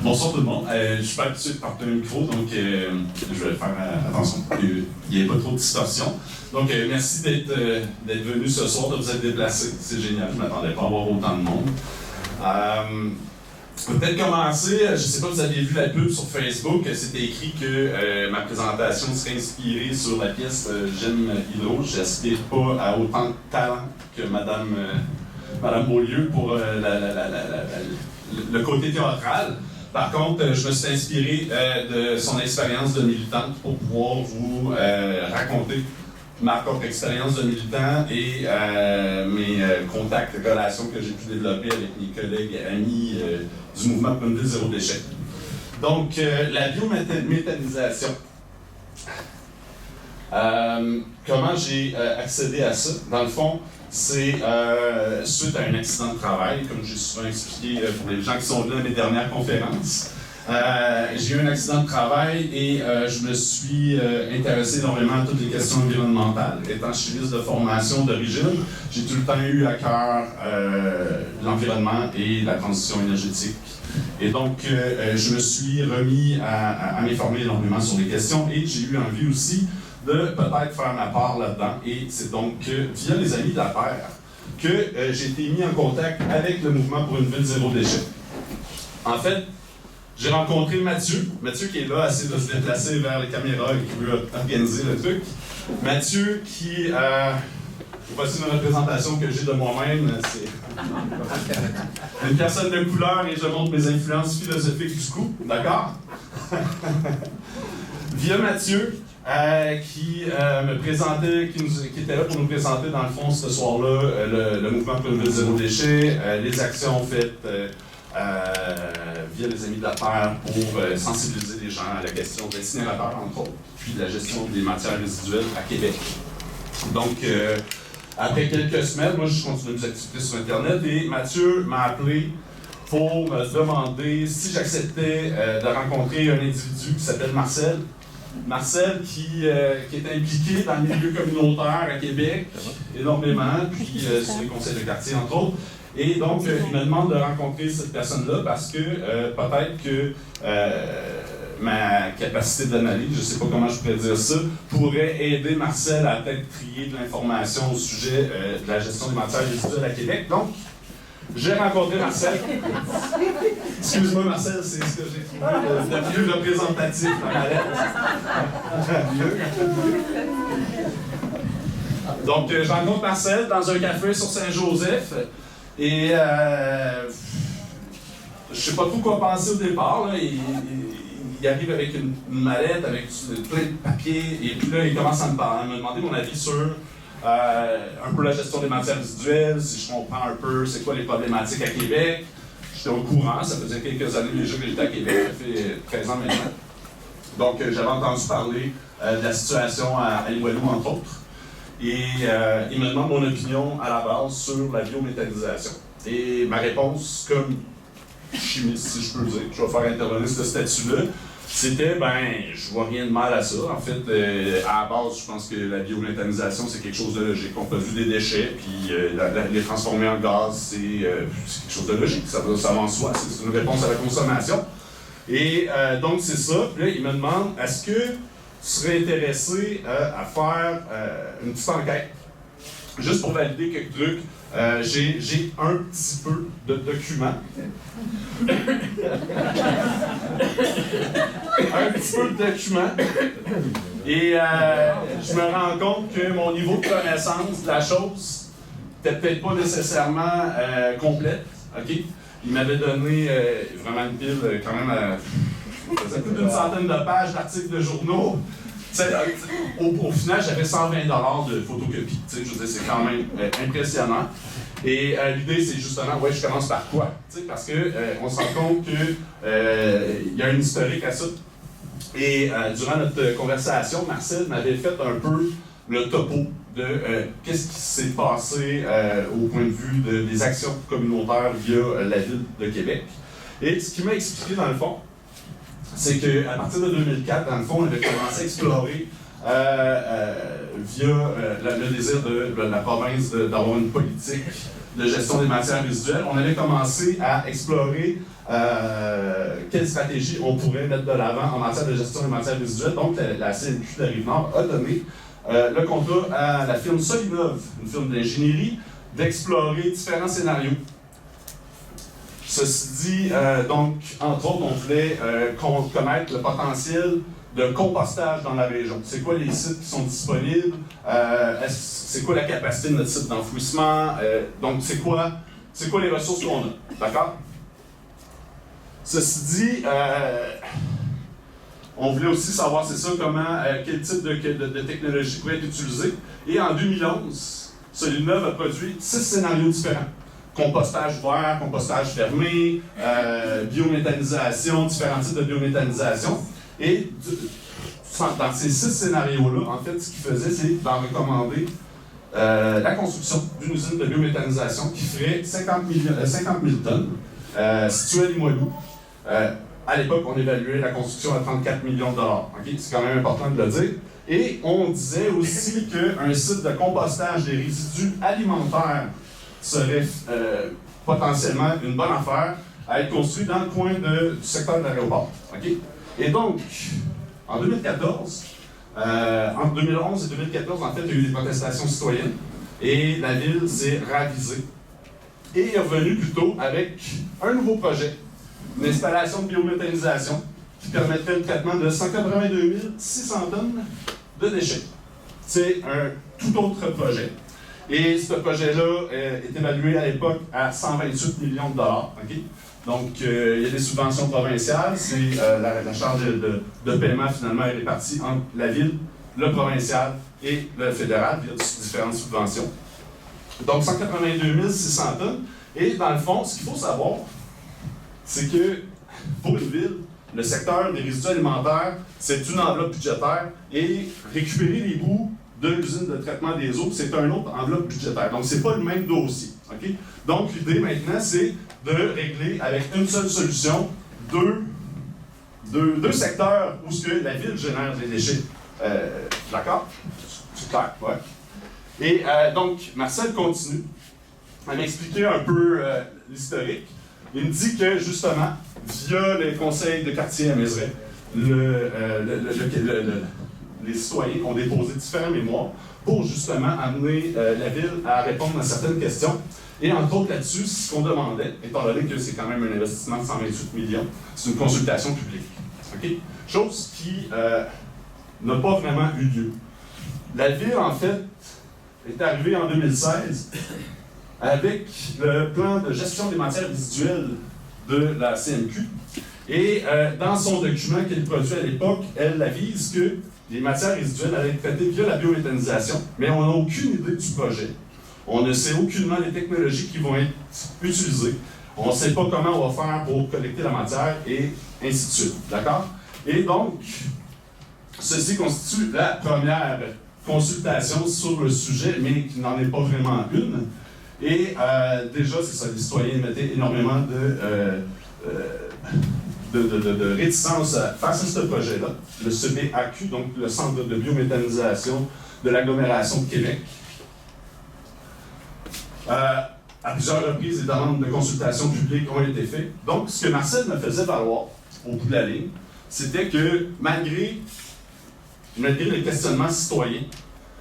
Bonsoir tout le monde. Je suis pas habitué de porter un micro, donc je vais faire attention qu'il n'y ait pas trop de distorsion. Donc merci d'être venu ce soir, de vous être déplacé. C'est génial, je ne m'attendais pas à avoir autant de monde. Peut-être commencer, je ne sais pas si vous avez vu la pub sur Facebook, c'était écrit que ma présentation serait inspirée sur la pièce J'aime Hydro. Je n'aspire pas à autant de talent que Madame Beaulieu pour le côté théâtral. Par contre, je me suis inspiré de son expérience de militante pour pouvoir vous raconter ma propre expérience de militant et mes contacts, relations que j'ai pu développer avec mes collègues et amis du mouvement pour une ville zéro déchet. Donc, la biométhanisation. Comment j'ai accédé à ça? Dans le fond, c'est suite à un accident de travail, comme j'ai souvent expliqué pour les gens qui sont venus à mes dernières conférences. J'ai eu un accident de travail et je me suis intéressé énormément à toutes les questions environnementales. Étant chimiste de formation d'origine, j'ai tout le temps eu à cœur l'environnement et la transition énergétique. Et donc, je me suis remis à m'informer énormément sur les questions et j'ai eu envie aussi de peut-être faire ma part là-dedans. Et c'est donc via les Amis de la Terre que j'ai été mis en contact avec le mouvement pour une ville zéro déchet. En fait, j'ai rencontré Mathieu qui est là, essaie de se déplacer vers les caméras et qui veut organiser le truc. Mathieu qui, voici une représentation que j'ai de moi-même, c'est une personne de couleur et je montre mes influences philosophiques du coup, d'accord? Via Mathieu, qui me présentait, qui était là pour nous présenter dans le fond ce soir-là le mouvement pour une ville zéro déchet, les actions faites via les Amis de la Terre pour sensibiliser les gens à la question de l'incinérateur, entre autres, puis de la gestion des matières résiduelles à Québec. Donc, après quelques semaines, moi je continue mes activités sur Internet et Mathieu m'a appelé pour me demander si j'acceptais de rencontrer un individu qui s'appelle Marcel. Marcel qui est impliqué dans le milieu communautaire à Québec énormément, puis sur les conseils de quartier entre autres. Et donc, il me demande de rencontrer cette personne-là parce que peut-être que ma capacité d'analyse, je ne sais pas comment je pourrais dire ça, pourrait aider Marcel à peut-être trier de l'information au sujet de la gestion des matières résiduelles à Québec. Donc, j'ai rencontré Marcel. Excuse-moi, Marcel, c'est ce que j'ai trouvé de mieux représentatif dans ma lettre. Donc, je rencontre Marcel dans un café sur Saint-Joseph. Et je sais pas trop quoi penser au départ. Là. Il arrive avec une mallette, avec plein de papiers, et puis là, il commence à me demander mon avis sur un peu la gestion des matières résiduelles, si je comprends un peu c'est quoi les problématiques à Québec. J'étais au courant, ça faisait quelques années déjà que j'étais à Québec, ça fait 13 ans maintenant. Donc j'avais entendu parler de la situation à Limoilou, entre autres. Et il me demande mon opinion à la base sur la biométhanisation. Et ma réponse, comme chimiste, si je peux dire, je vais faire intervenir ce statut-là, c'était, je vois rien de mal à ça. En fait, à la base, je pense que la biométhanisation, c'est quelque chose de logique. On produit des déchets, puis les transformer en gaz, c'est quelque chose de logique. Ça va en soi, c'est une réponse à la consommation. Et donc, c'est ça. Puis là, il me demande, est-ce que tu serais intéressé à faire une petite enquête, juste pour valider quelques trucs. J'ai un petit peu de documents. Un petit peu de documents. Et je me rends compte que mon niveau de connaissance de la chose n'était peut-être pas nécessairement complète. Okay? Il m'avait donné vraiment une pile quand même ça faisait plus d'une centaine de pages d'articles de journaux. Au final, j'avais 120$ de photocopie. Je veux dire, c'est quand même impressionnant. Et l'idée, c'est justement, je commence par quoi? Parce qu'on se rend compte qu'il y a un historique à ça. Et durant notre conversation, Marcel m'avait fait un peu le topo de qu'est-ce qui s'est passé au point de vue des actions communautaires via la Ville de Québec. Et ce qu'il m'a expliqué dans le fond, c'est qu'à partir de 2004, dans le fond, on avait commencé à explorer via le désir de la province d'avoir une politique de gestion des matières résiduelles, on avait commencé à explorer quelle stratégie on pourrait mettre de l'avant en matière de gestion des matières résiduelles. Donc, la CNQ de Rive-Nord a donné le contrat à la firme Solinov, une firme d'ingénierie, d'explorer différents scénarios. Ceci dit, donc, entre autres, on voulait connaître le potentiel de compostage dans la région. C'est quoi les sites qui sont disponibles? C'est quoi la capacité de notre site d'enfouissement? Donc, c'est quoi les ressources qu'on a? D'accord? Ceci dit, on voulait aussi savoir, c'est ça, quel type de technologie pourrait être utilisée. Et en 2011, Solinov a produit 6 scénarios différents. Compostage ouvert, compostage fermé, biométhanisation, différents types de biométhanisation. Et dans ces 6 scénarios-là, en fait, ce qu'il faisait, c'est d'en recommander la construction d'une usine de biométhanisation qui ferait 50 000 tonnes, située à Limoilou. À l'époque, on évaluait la construction à 34 millions de dollars. Okay? C'est quand même important de le dire. Et on disait aussi qu'un site de compostage des résidus alimentaires serait potentiellement une bonne affaire à être construit dans le coin du secteur de l'aéroport. Okay? Et donc, en 2014, entre 2011 et 2014, en fait, il y a eu des protestations citoyennes et la ville s'est ravisée et est revenue plutôt avec un nouveau projet, une installation de biométhanisation qui permettrait le traitement de 182 600 tonnes de déchets. C'est un tout autre projet. Et ce projet-là est évalué à l'époque à 128 millions de dollars. Okay? Donc, il y a des subventions provinciales. C'est la charge de paiement, finalement, est répartie entre la ville, le provincial et le fédéral via différentes subventions. Donc, 182 600 tonnes. Et dans le fond, ce qu'il faut savoir, c'est que pour une ville, le secteur des résidus alimentaires, c'est une enveloppe budgétaire et récupérer les bouts de l'usine de traitement des eaux, c'est une autre enveloppe budgétaire. Donc, ce n'est pas le même dossier. Okay? Donc, l'idée maintenant, c'est de régler avec une seule solution deux secteurs où ce que la ville génère des déchets. D'accord? C'est clair, ouais. Et donc, Marcel continue à m'expliquer un peu l'historique. Il me dit que, justement, via les conseils de quartier à Mézeray, les citoyens ont déposé différents mémoires pour justement amener la ville à répondre à certaines questions. Et entre autres là-dessus, ce qu'on demandait, étant donné que c'est quand même un investissement de 128 millions, c'est une consultation publique. Okay? Chose qui n'a pas vraiment eu lieu. La ville, en fait, est arrivée en 2016 avec le plan de gestion des matières résiduelles de la CNQ. Et dans son document qu'elle produit à l'époque, elle avise que les matières résiduelles allaient être traitées via la biométhanisation, mais on n'a aucune idée du projet. On ne sait aucunement les technologies qui vont être utilisées. On ne sait pas comment on va faire pour collecter la matière et ainsi de suite. D'accord? Et donc, ceci constitue la première consultation sur le sujet, mais qui n'en est pas vraiment une. Et déjà, c'est ça, les citoyens mettaient énormément de réticence face à ce projet-là. Le CBAQ, donc le Centre de biométhanisation de l'agglomération de Québec. À plusieurs reprises, des demandes de consultation publique ont été faites. Donc, ce que Marcel me faisait valoir, au bout de la ligne, c'était que malgré les questionnements citoyens,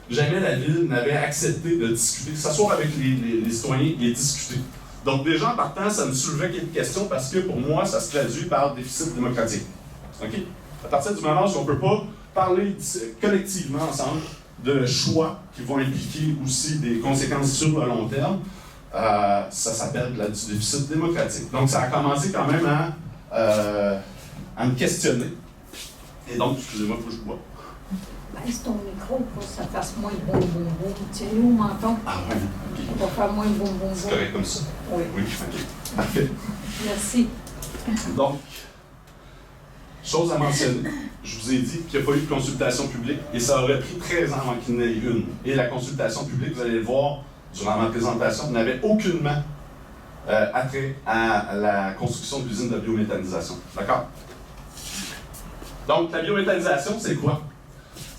jamais la ville n'avait accepté de discuter, s'asseoir avec les citoyens et discuter. Donc, déjà, en partant, ça me soulevait quelques questions parce que, pour moi, ça se traduit par déficit démocratique. OK? À partir du moment où on ne peut pas parler collectivement ensemble de choix qui vont impliquer aussi des conséquences sur le long terme, ça s'appelle du déficit démocratique. Donc, ça a commencé quand même à me questionner. Et donc, excusez-moi, il faut que je bois. Baisse ton micro pour que ça fasse moins boum boum boum. Tiens-nous au menton. Ah oui, OK. On va faire moins boum boum boum. C'est correct comme ça? Oui. Oui, OK. Parfait. Merci. Donc, chose à mentionner, je vous ai dit qu'il n'y a pas eu de consultation publique et ça aurait pris 13 ans avant qu'il n'y en ait une. Et la consultation publique, vous allez le voir durant ma présentation, n'avait aucunement attrait à la construction de l'usine de biométhanisation. D'accord? Donc, la biométhanisation, c'est quoi?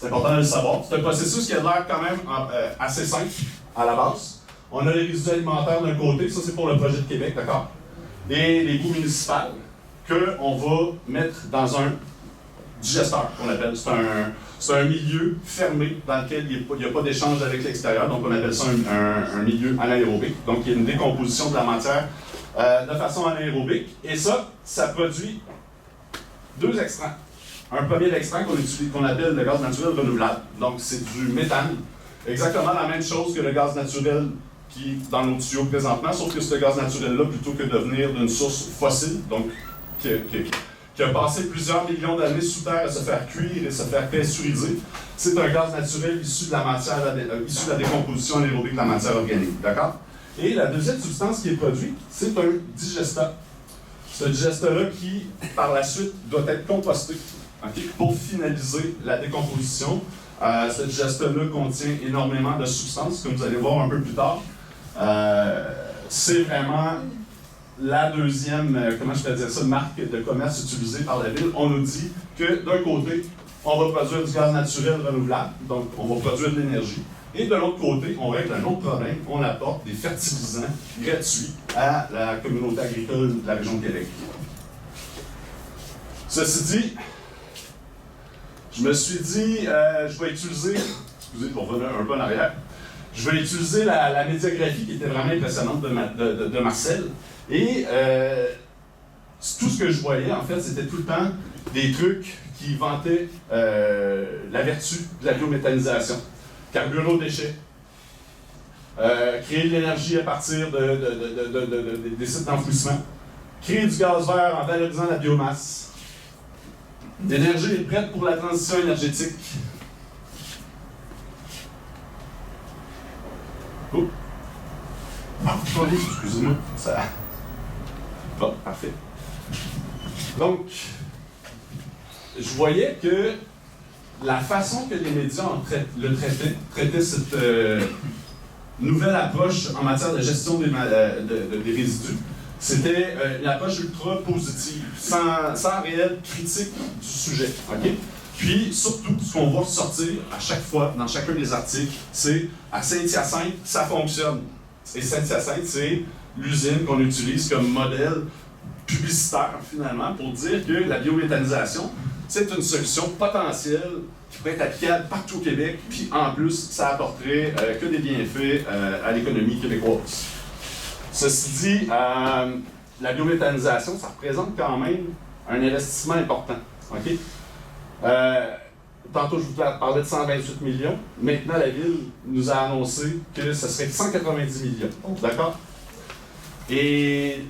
C'est important de le savoir. C'est un processus qui a l'air quand même assez simple à la base. On a les résidus alimentaires d'un côté, ça c'est pour le projet de Québec, d'accord? Et les boues municipales qu'on va mettre dans un digesteur, qu'on appelle. C'est un milieu fermé dans lequel il n'y a pas d'échange avec l'extérieur, donc on appelle ça un milieu anaérobique. Donc il y a une décomposition de la matière de façon anaérobique. Et ça produit deux extraits. Un premier extrait qu'on appelle le gaz naturel renouvelable. Donc c'est du méthane. Exactement la même chose que le gaz naturel qui est dans nos tuyaux présentement, sauf que ce gaz naturel-là, plutôt que de venir d'une source fossile, donc qui a passé plusieurs millions d'années sous terre à se faire cuire et se faire texturiser, c'est un gaz naturel issu de la matière, issu de la décomposition anaérobique de la matière organique. D'accord? Et la deuxième substance qui est produite, c'est un digestat. Ce digestat-là qui, par la suite, doit être composté, okay, pour finaliser la décomposition. Ce digestat-là contient énormément de substances, comme vous allez voir un peu plus tard. C'est vraiment la deuxième, comment je peux dire ça, marque de commerce utilisée par la ville. On nous dit que d'un côté, on va produire du gaz naturel renouvelable, donc on va produire de l'énergie. Et de l'autre côté, on règle un autre problème, on apporte des fertilisants gratuits à la communauté agricole de la région de Québec. Ceci dit, je me suis dit, je vais utiliser, excusez, pour revenir un peu en arrière, je vais utiliser la médiographie qui était vraiment impressionnante de Marcel. Et tout ce que je voyais, en fait, c'était tout le temps des trucs qui vantaient la vertu de la biométhanisation. Carburer aux déchets, créer de l'énergie à partir des sites d'enfouissement, créer du gaz vert en valorisant la biomasse. L'énergie est prête pour la transition énergétique. Oh. Excusez-moi. Ça... Bon, parfait. Donc, je voyais que la façon que les médias le traitaient cette nouvelle approche en matière de gestion des résidus, c'était une approche ultra positive, sans réelle critique du sujet. Okay? Puis, surtout, ce qu'on va ressortir à chaque fois, dans chacun des articles, c'est à Saint-Hyacinthe, ça fonctionne. Et Saint-Hyacinthe, c'est l'usine qu'on utilise comme modèle publicitaire, finalement, pour dire que la biométhanisation, c'est une solution potentielle qui pourrait être applicable partout au Québec, puis en plus, ça apporterait que des bienfaits à l'économie québécoise. Ceci dit, la biométhanisation, ça représente quand même un investissement important. Okay? Tantôt, je vous parlais de 128 millions. Maintenant, la Ville nous a annoncé que ce serait 190 millions. D'accord? Et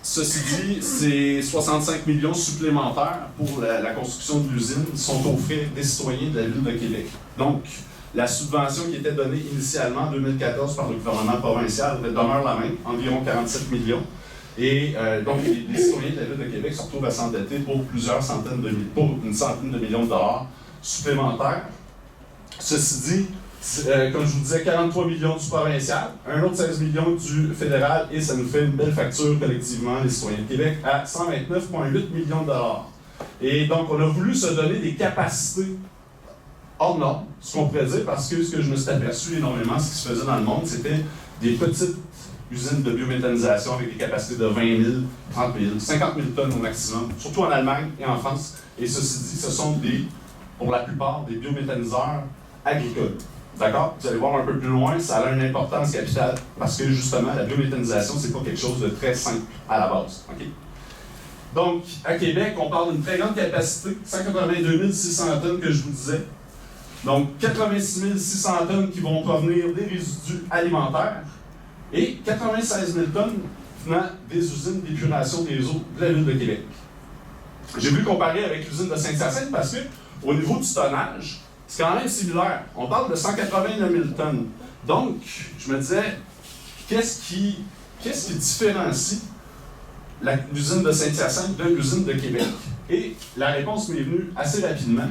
ceci dit, ces 65 millions supplémentaires pour la construction de l'usine sont aux frais des citoyens de la Ville de Québec. Donc, la subvention qui était donnée initialement en 2014 par le gouvernement provincial demeure la même, environ 47 millions. Et donc, les citoyens de la Ville de Québec se retrouvent à s'endetter pour pour une centaine de millions de dollars supplémentaires. Ceci dit, comme je vous disais, 43 millions du provincial, un autre 16 millions du fédéral, et ça nous fait une belle facture collectivement, les citoyens de Québec, à 129,8 millions de dollars. Et donc, on a voulu se donner des capacités hors normes, ce qu'on pourrait dire, parce que ce que je me suis aperçu énormément, ce qui se faisait dans le monde, c'était des petites usines de biométhanisation avec des capacités de 20 000, 30 000, 50 000 tonnes au maximum, surtout en Allemagne et en France. Et ceci dit, ce sont pour la plupart, des biométhaniseurs agricoles. D'accord? Vous allez voir un peu plus loin, ça a une importance capitale parce que justement, la biométhanisation, c'est pas quelque chose de très simple à la base. Okay? Donc, à Québec, on parle d'une très grande capacité, 182 600 tonnes que je vous disais. Donc, 86 600 tonnes qui vont provenir des résidus alimentaires et 96 000 tonnes venant des usines d'épuration des eaux de la Ville de Québec. J'ai voulu comparer avec l'usine de Saint-Hyacinthe parce que, au niveau du tonnage, c'est quand même similaire. On parle de 189 000 tonnes. Donc, je me disais, qu'est-ce qui différencie l'usine de Saint-Hyacinthe de l'usine de Québec? Et la réponse m'est venue assez rapidement.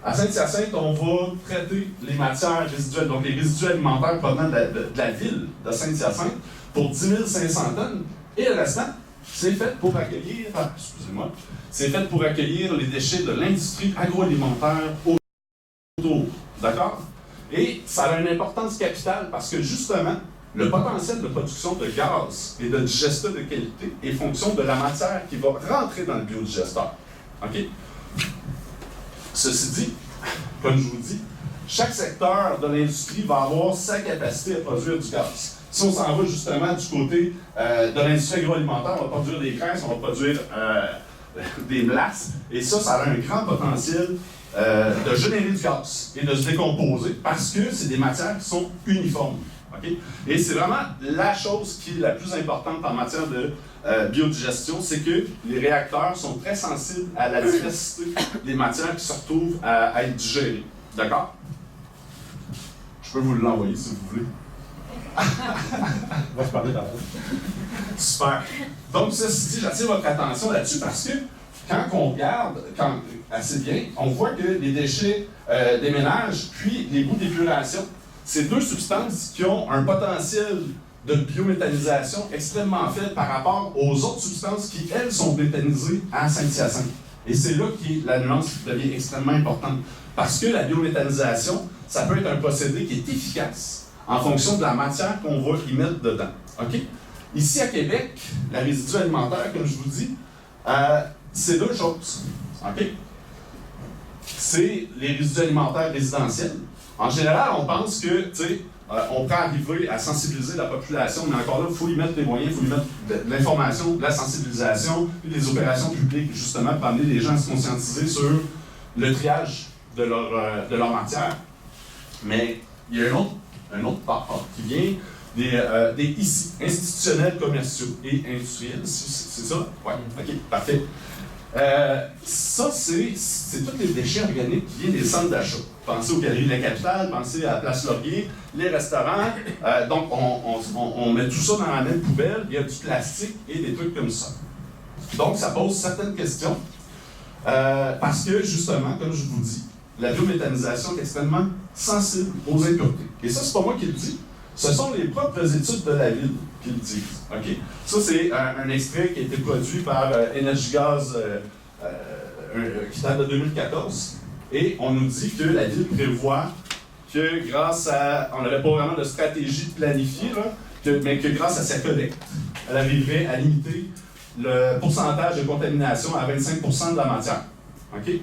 À Saint-Hyacinthe, on va traiter les matières résiduelles, donc les résidus alimentaires provenant de la ville de Saint-Hyacinthe, pour 10 500 tonnes. Et le restant, c'est fait pour accueillir, c'est fait pour accueillir les déchets de l'industrie agroalimentaire au autour. D'accord? Et ça a une importance capitale parce que justement, le potentiel de production de gaz et de digesteur de qualité est fonction de la matière qui va rentrer dans le biodigesteur. OK? Ceci dit, comme je vous dis, chaque secteur de l'industrie va avoir sa capacité à produire du gaz. Si on s'en va justement du côté de l'industrie agroalimentaire, on va produire des graisses, on va produire des melasse, et ça a un grand potentiel de générer du gaz et de se décomposer parce que c'est des matières qui sont uniformes. Okay? Et c'est vraiment la chose qui est la plus importante en matière de biodigestion, c'est que les réacteurs sont très sensibles à la diversité des matières qui se retrouvent à être digérées. D'accord? Je peux vous l'envoyer si vous voulez. On va se parler d'abord. Super. Donc, ceci dit, j'attire votre attention là-dessus parce que quand on regarde assez bien, on voit que les déchets des ménages puis les bouts d'épuration, c'est deux substances qui ont un potentiel de biométhanisation extrêmement faible par rapport aux autres substances qui, elles, sont méthanisées à 5-Hyacinthe. Et c'est là que la nuance devient extrêmement importante. Parce que la biométhanisation, ça peut être un procédé qui est efficace en fonction de la matière qu'on va y mettre dedans. OK? Ici, à Québec, la résidus alimentaire, comme je vous dis, c'est deux choses. OK? C'est les résidus alimentaires résidentiels. En général, on pense que, tu sais, on peut arriver à sensibiliser la population, mais encore là, il faut y mettre des moyens, il faut y mettre de l'information, de la sensibilisation, puis des opérations publiques, justement, pour amener les gens à se conscientiser sur le triage de leur matière. Mais il y a un autre part qui vient des ICI, institutionnels, commerciaux et industriels. C'est ça? Oui, OK, parfait. Ça, c'est tous les déchets organiques qui viennent des centres d'achat. Pensez aux Galeries de la Capitale, pensez à la Place Laurier, les restaurants. Donc, on met tout ça dans la même poubelle. Il y a du plastique et des trucs comme ça. Donc, ça pose certaines questions. Parce que, justement, comme je vous dis, la biométhanisation est extrêmement sensible aux impuretés. Et ça, c'est pas moi qui le dis. Ce sont les propres études de la ville qui le disent. Okay? Ça, c'est un extrait qui a été produit par Energy Gaz qui date de 2014. Et on nous dit que la ville prévoit que grâce à... On n'aurait pas vraiment de stratégie planifiée, là, mais que grâce à sa collecte, elle arriverait à limiter le pourcentage de contamination à 25% de la matière. Okay?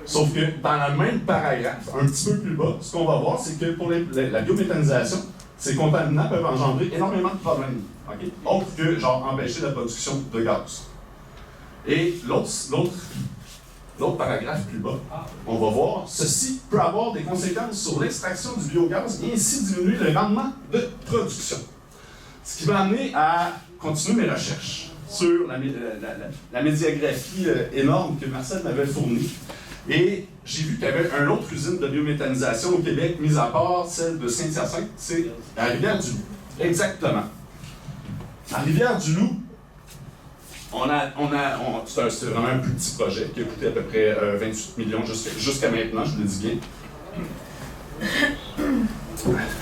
Sauf que dans le même paragraphe, un petit peu plus bas, ce qu'on va voir, c'est que pour la biométhanisation, ces contaminants peuvent engendrer énormément de problèmes. Okay? Autre que, genre, empêcher la production de gaz. Et l'autre paragraphe plus bas, on va voir, ceci peut avoir des conséquences sur l'extraction du biogaz et ainsi diminuer le rendement de production. Ce qui m'a amené à continuer mes recherches sur la médiagraphie énorme que Marcel m'avait fournie. Et j'ai vu qu'il y avait une autre usine de biométhanisation au Québec, mis à part celle de Saint-Hyacinthe, c'est la Rivière-du-Loup. Exactement. À Rivière-du-Loup, c'est vraiment un plus petit projet qui a coûté à peu près 28 millions jusqu'à maintenant, je le dis bien.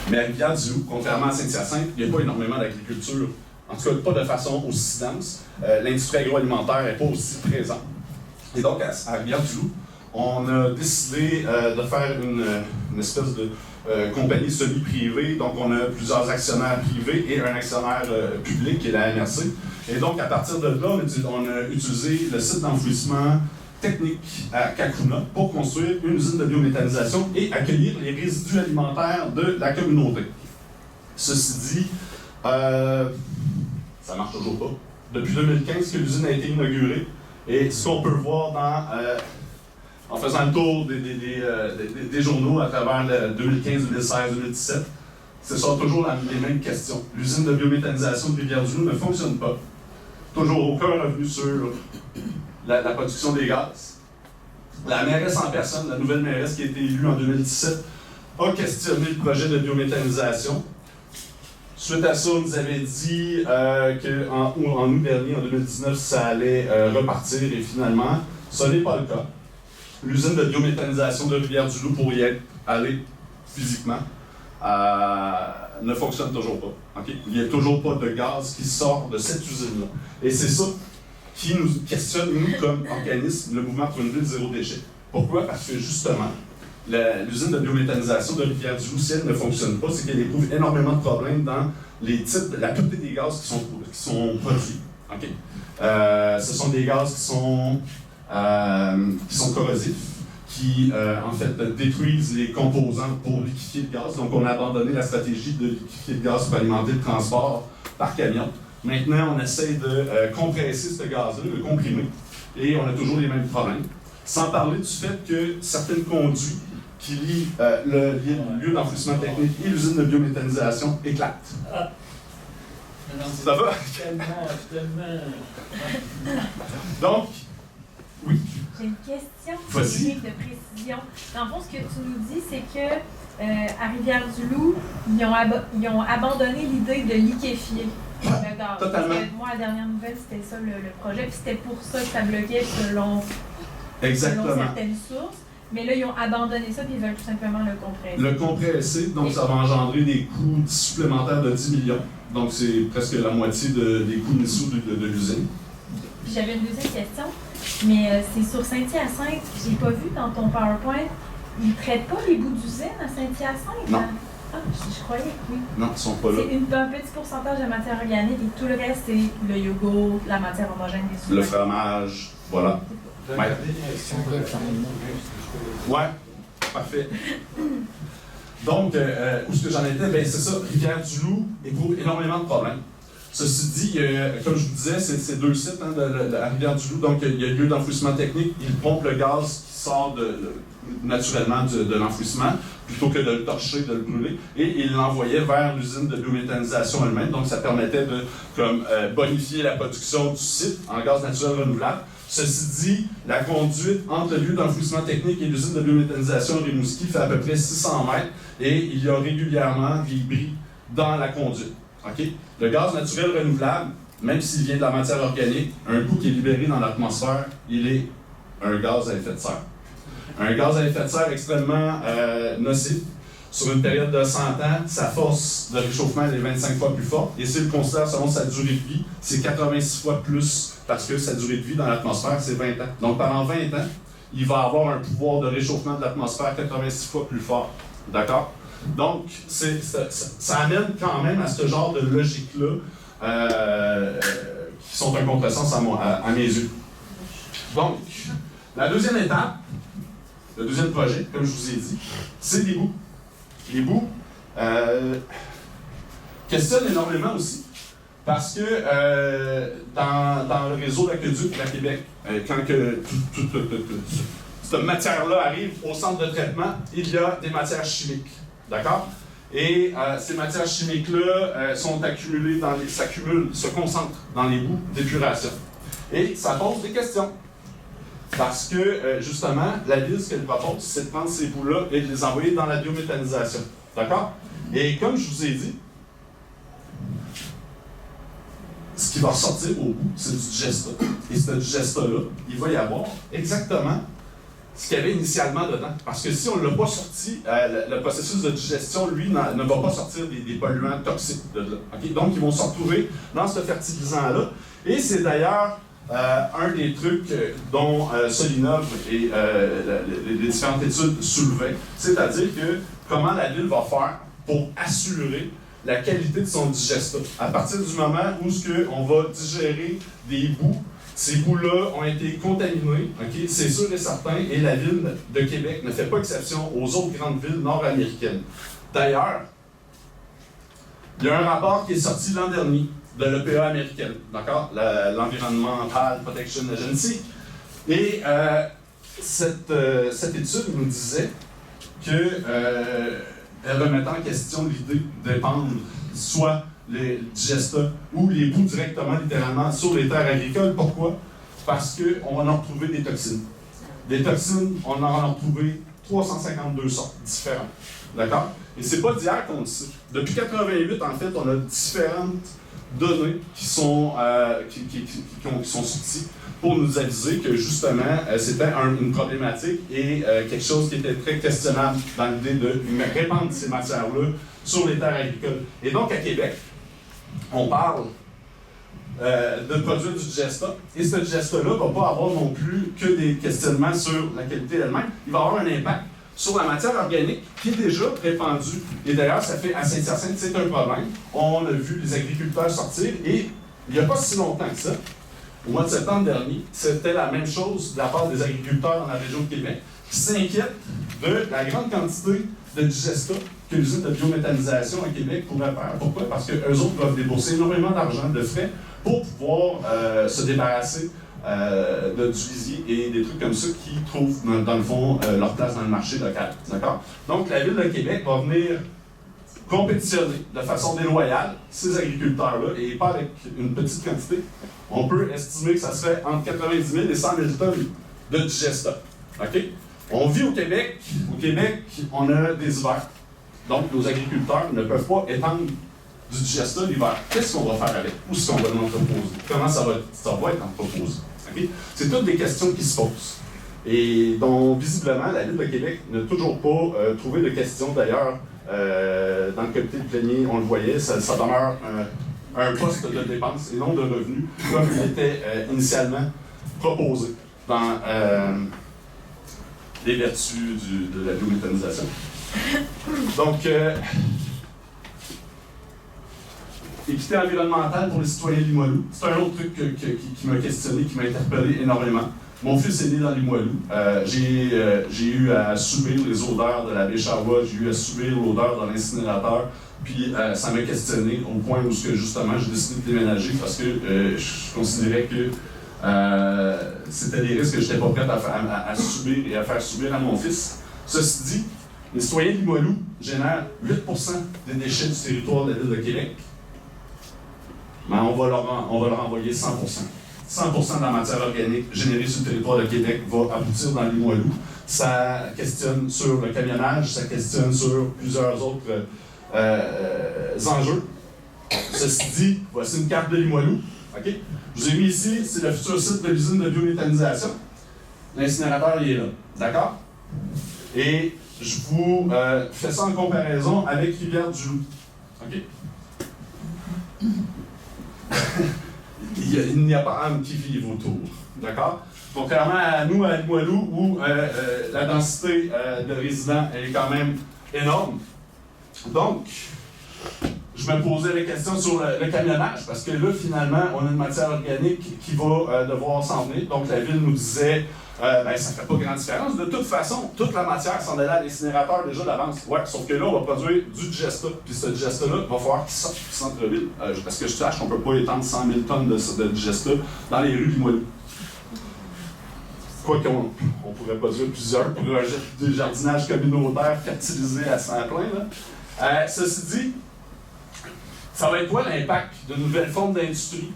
Mais à Rivière-du-Loup, contrairement à Saint-Hyacinthe, il n'y a pas énormément d'agriculture. En tout cas, pas de façon aussi dense. L'industrie agroalimentaire n'est pas aussi présente. Et donc, à Rivière-du-Loup, on a décidé de faire une espèce de compagnie semi-privée. Donc, on a plusieurs actionnaires privés et un actionnaire public qui est la MRC. Et donc, à partir de là, on a utilisé le site d'enfouissement technique à Kakuna pour construire une usine de biométhanisation et accueillir les résidus alimentaires de la communauté. Ceci dit, ça marche toujours pas. Depuis 2015 que l'usine a été inaugurée. Et ce qu'on peut voir en faisant le tour des journaux à travers 2015, 2016, 2017, ce sont toujours les mêmes questions. L'usine de biométhanisation de Rivière-du-Loup ne fonctionne pas. Toujours aucun revenu sur la production des gaz. La mairesse en personne, la nouvelle mairesse qui a été élue en 2017, a questionné le projet de biométhanisation. Suite à ça, on nous avait dit qu'en août dernier, en 2019, ça allait repartir et finalement, ce n'est pas le cas. L'usine de biométhanisation de Rivière-du-Loup, pour y aller physiquement, ne fonctionne toujours pas. Okay? Il n'y a toujours pas de gaz qui sort de cette usine-là. Et c'est ça qui nous questionne, nous, comme organisme, le mouvement pour une ville zéro déchet. Pourquoi? Parce que justement, l'usine de biométhanisation de Rivière-du-Loup, si elle ne fonctionne pas, c'est qu'elle éprouve énormément de problèmes dans la pureté des gaz qui sont produits. Okay? Ce sont des gaz qui sont corrosifs, qui en fait détruisent les composants pour liquéfier le gaz. Donc on a abandonné la stratégie de liquéfier le gaz pour alimenter le transport par camion. Maintenant, on essaie de compresser ce gaz-là, le comprimer, et on a toujours les mêmes problèmes. Sans parler du fait que certaines conduits qui lient le lieu d'enfouissement technique et l'usine de biométhanisation éclatent. Ça va? Tellement. Donc, oui. J'ai une question Vas-y. de précision. Dans le fond, ce que tu nous dis, c'est que à Rivière-du-Loup, ils ont abandonné l'idée de liquéfier le gaz. Totalement. Parce que moi, la dernière nouvelle, c'était ça le projet, puis c'était pour ça que ça bloquait selon certaines sources. Mais là, ils ont abandonné ça, puis ils veulent tout simplement le compresser. Le compresser, donc ça va engendrer des coûts supplémentaires de 10 millions. Donc c'est presque la moitié des coûts initiaux de l'usine. Puis j'avais une deuxième question, mais c'est sur Saint-Hyacinthe. J'ai pas vu dans ton PowerPoint, ils ne traitent pas les bouts d'usine à Saint-Hyacinthe? Non. Hein? Ah, je croyais que oui. Non, ils ne sont pas là. C'est un petit pourcentage de matière organique et tout le reste, c'est le yogourt, la matière homogène des soupes. Le fromage, voilà. Ouais. Ouais, parfait. Donc, où est-ce que j'en étais? Ben, c'est ça, Rivière-du-Loup éprouve énormément de problèmes. Ceci dit, comme je vous disais, c'est deux sites à Rivière-du-Loup, donc il y a lieu d'enfouissement technique, ils pompent le gaz qui sort naturellement de l'enfouissement, plutôt que de le torcher, de le brûler, et ils l'envoyaient vers l'usine de biométhanisation elle-même, donc ça permettait de bonifier la production du site en gaz naturel renouvelable. Ceci dit, la conduite entre le lieu d'enfouissement technique et l'usine de biométhanisation de Rimouski fait à peu près 600 mètres et il y a régulièrement des bris dans la conduite. Okay? Le gaz naturel renouvelable, même s'il vient de la matière organique, un coup qui est libéré dans l'atmosphère, il est un gaz à effet de serre. Un gaz à effet de serre extrêmement nocif. Sur une période de 100 ans, sa force de réchauffement est 25 fois plus forte. Et s'il le considère selon sa durée de vie, c'est 86 fois plus, parce que sa durée de vie dans l'atmosphère, c'est 20 ans. Donc pendant 20 ans, il va avoir un pouvoir de réchauffement de l'atmosphère 86 fois plus fort. D'accord? Donc, ça amène quand même à ce genre de logique-là, qui sont un contresens à mes yeux. Donc, la deuxième étape, le deuxième projet, comme je vous ai dit, c'est les bouts. Les bouts questionnent énormément aussi, parce que dans le réseau d'aqueduc à Québec, quand cette matière-là arrive au centre de traitement, il y a des matières chimiques. D'accord? Et ces matières chimiques-là sont accumulées se concentrent dans les bouts d'épuration. Et ça pose des questions. Parce que, justement, la ville, ce qu'elle propose, c'est de prendre ces bouts-là et de les envoyer dans la biométhanisation. D'accord? Et comme je vous ai dit, ce qui va ressortir au bout, c'est du digesta. Et ce digesta-là, il va y avoir exactement ce qu'il y avait initialement dedans. Parce que si on ne l'a pas sorti, le processus de digestion, lui, ne va pas sortir des polluants toxiques de là. Okay? Donc, ils vont se retrouver dans ce fertilisant-là. Et c'est d'ailleurs un des trucs dont Solinov et les différentes études soulevaient, c'est-à-dire que comment la ville va faire pour assurer la qualité de son digestat. À partir du moment où on va digérer des bouts, ces bouts-là ont été contaminés, okay? C'est sûr et certain, et la ville de Québec ne fait pas exception aux autres grandes villes nord-américaines. D'ailleurs, il y a un rapport qui est sorti l'an dernier de l'EPA américaine, d'accord? L'Environmental Protection Agency. Et cette étude nous disait que elle remettait en question l'idée de pendre soit les digestats ou les bouts directement, littéralement, sur les terres agricoles. Pourquoi? Parce qu'on va en retrouver des toxines. Des toxines, on en a retrouvé 352 sortes différentes. D'accord? Et c'est pas d'hier qu'on dit ça. Depuis 88, en fait, on a différentes données qui sont sorties pour nous aviser que, justement, c'était une problématique et quelque chose qui était très questionnable dans l'idée de répandre ces matières-là sur les terres agricoles. Et donc, à Québec, on parle de produire du digesta. Et ce digesta-là ne va pas avoir non plus que des questionnements sur la qualité elle-même. Il va avoir un impact sur la matière organique qui est déjà répandue. Et d'ailleurs, ça fait à Saint-Hyacinthe, c'est un problème. On a vu les agriculteurs sortir et il n'y a pas si longtemps que ça, au mois de septembre dernier, c'était la même chose de la part des agriculteurs dans la région de Québec qui s'inquiètent de la grande quantité de digestat que l'usine de biométhanisation à Québec pourrait faire. Pourquoi? Parce qu'eux autres doivent débourser énormément d'argent, de frais, pour pouvoir se débarrasser du lisier et des trucs comme ça qui trouvent, dans le fond, leur place dans le marché local. D'accord? Donc, la Ville de Québec va venir compétitionner de façon déloyale ces agriculteurs-là, et pas avec une petite quantité. On peut estimer que ça serait entre 90 000 et 100 000 tonnes de digestat. OK? On vit au Québec. Au Québec, on a des hivers. Donc, nos agriculteurs ne peuvent pas étendre du digestat l'hiver. Qu'est-ce qu'on va faire avec? Où est-ce qu'on va l'entreposer? Comment ça va être entreposé? Okay? C'est toutes des questions qui se posent. Et dont, visiblement, la Ville de Québec n'a toujours pas trouvé de questions. D'ailleurs, dans le comité de plénier, on le voyait, ça demeure un poste de dépenses et non de revenus, comme il était initialement proposé dans les vertus de la biométhanisation. Donc, équité environnementale pour les citoyens de Limoilou, c'est un autre truc qui m'a questionné, qui m'a interpellé énormément. Mon fils est né dans Limoilou. J'ai eu à subir les odeurs de la baie Charlevoix, j'ai eu à subir l'odeur dans l'incinérateur, puis ça m'a questionné au point où justement j'ai décidé de déménager parce que je considérais que c'était des risques que je n'étais pas prêt à subir et à faire subir à mon fils. Ceci dit, les citoyens de Limoilou génèrent 8% des déchets du territoire de la Ville de Québec. Mais on va leur envoyer 100%. 100% de la matière organique générée sur le territoire de Québec va aboutir dans Limoilou. Ça questionne sur le camionnage, ça questionne sur plusieurs autres enjeux. Ceci dit, voici une carte de Limoilou. Okay? Je vous ai mis ici, c'est le futur site de l'usine de biométhanisation. L'incinérateur, il est là. D'accord? Et je vous fais ça en comparaison avec Rivière-du-Loup. OK? Il n'y a pas âme qui vive autour. D'accord? Contrairement à nous, à Limoilou, où la densité de résidents elle est quand même énorme. Donc, je me posais des questions sur le camionnage, parce que là, finalement, on a une matière organique qui va devoir s'en venir. Donc, la Ville nous disait, ça ne fait pas grande différence. De toute façon, toute la matière s'en allait à l'incinérateur déjà d'avance. Ouais, sauf que là, on va produire du digestat. Puis ce digestat-là, il va falloir qu'il sorte du centre-ville. Parce que je sache qu'on ne peut pas étendre 100 000 tonnes de digestat dans les rues du Limoilou. Quoi qu'on pourrait produire plusieurs pour des jardinages communautaires fertilisés à 100 plein. Là. Ceci dit, ça va être quoi l'impact de nouvelles formes d'industrie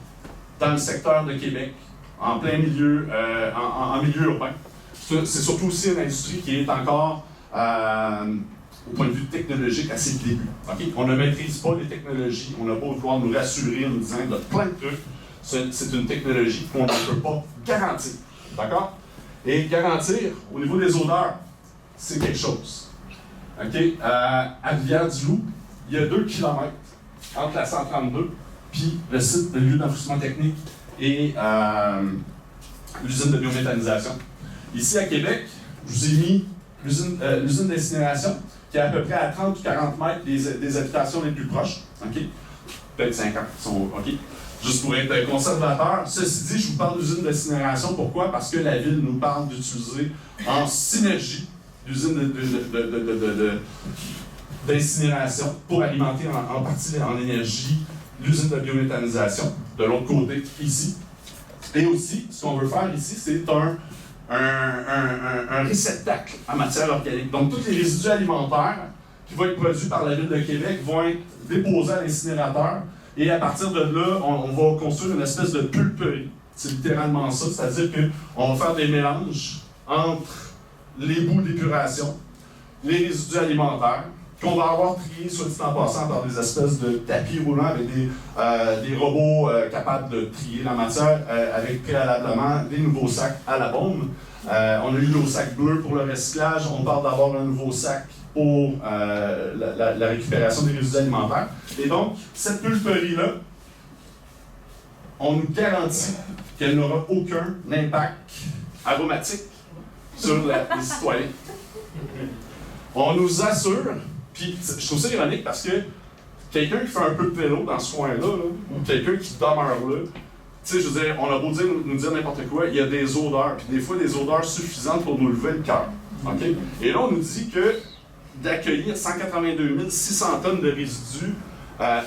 dans le secteur de Québec, en plein milieu, en milieu urbain? C'est surtout aussi une industrie qui est encore, au point de vue technologique, à ses débuts. Okay? On ne maîtrise pas les technologies, on n'a pas pouvoir nous rassurer en nous disant de plein de trucs. C'est une technologie qu'on ne peut pas garantir. D'accord? Et garantir, au niveau des odeurs, c'est quelque chose. Okay? À Rivière-du-Loup, il y a 2 km entre la 132 puis le site de lieu d'enfouissement technique et l'usine de biométhanisation. Ici à Québec, je vous ai mis l'usine d'incinération qui est à peu près à 30 ou 40 mètres des habitations les plus proches. Okay? Peut-être 50, sont OK. Juste pour être conservateur. Ceci dit, je vous parle d'usine d'incinération. Pourquoi? Parce que la Ville nous parle d'utiliser en synergie l'usine d'incinération pour alimenter en partie en énergie l'usine de biométhanisation de l'autre côté, ici. Et aussi, ce qu'on veut faire ici, c'est un réceptacle en matière organique. Donc, tous les résidus alimentaires qui vont être produits par la Ville de Québec vont être déposés à l'incinérateur. Et à partir de là, on va construire une espèce de pulperie. C'est littéralement ça, c'est-à-dire qu'on va faire des mélanges entre les bouts d'épuration, les résidus alimentaires, qu'on va avoir triés, soit dit en passant, par des espèces de tapis roulants avec des robots capables de trier la matière avec préalablement des nouveaux sacs à la bombe. On a eu nos sacs bleus pour le recyclage, on parle d'avoir un nouveau sac pour la récupération des résidus alimentaires. Et donc, cette pulperie-là, on nous garantit qu'elle n'aura aucun impact aromatique sur les citoyens. on nous assure, puis je trouve ça ironique parce que quelqu'un qui fait un peu de vélo dans ce coin-là, là, ou quelqu'un qui demeure là, tu sais, je veux dire, on a beau dire, nous dire n'importe quoi, il y a des odeurs, puis des fois des odeurs suffisantes pour nous lever le cœur. Okay? Et là, on nous dit que d'accueillir 182 600 tonnes de résidus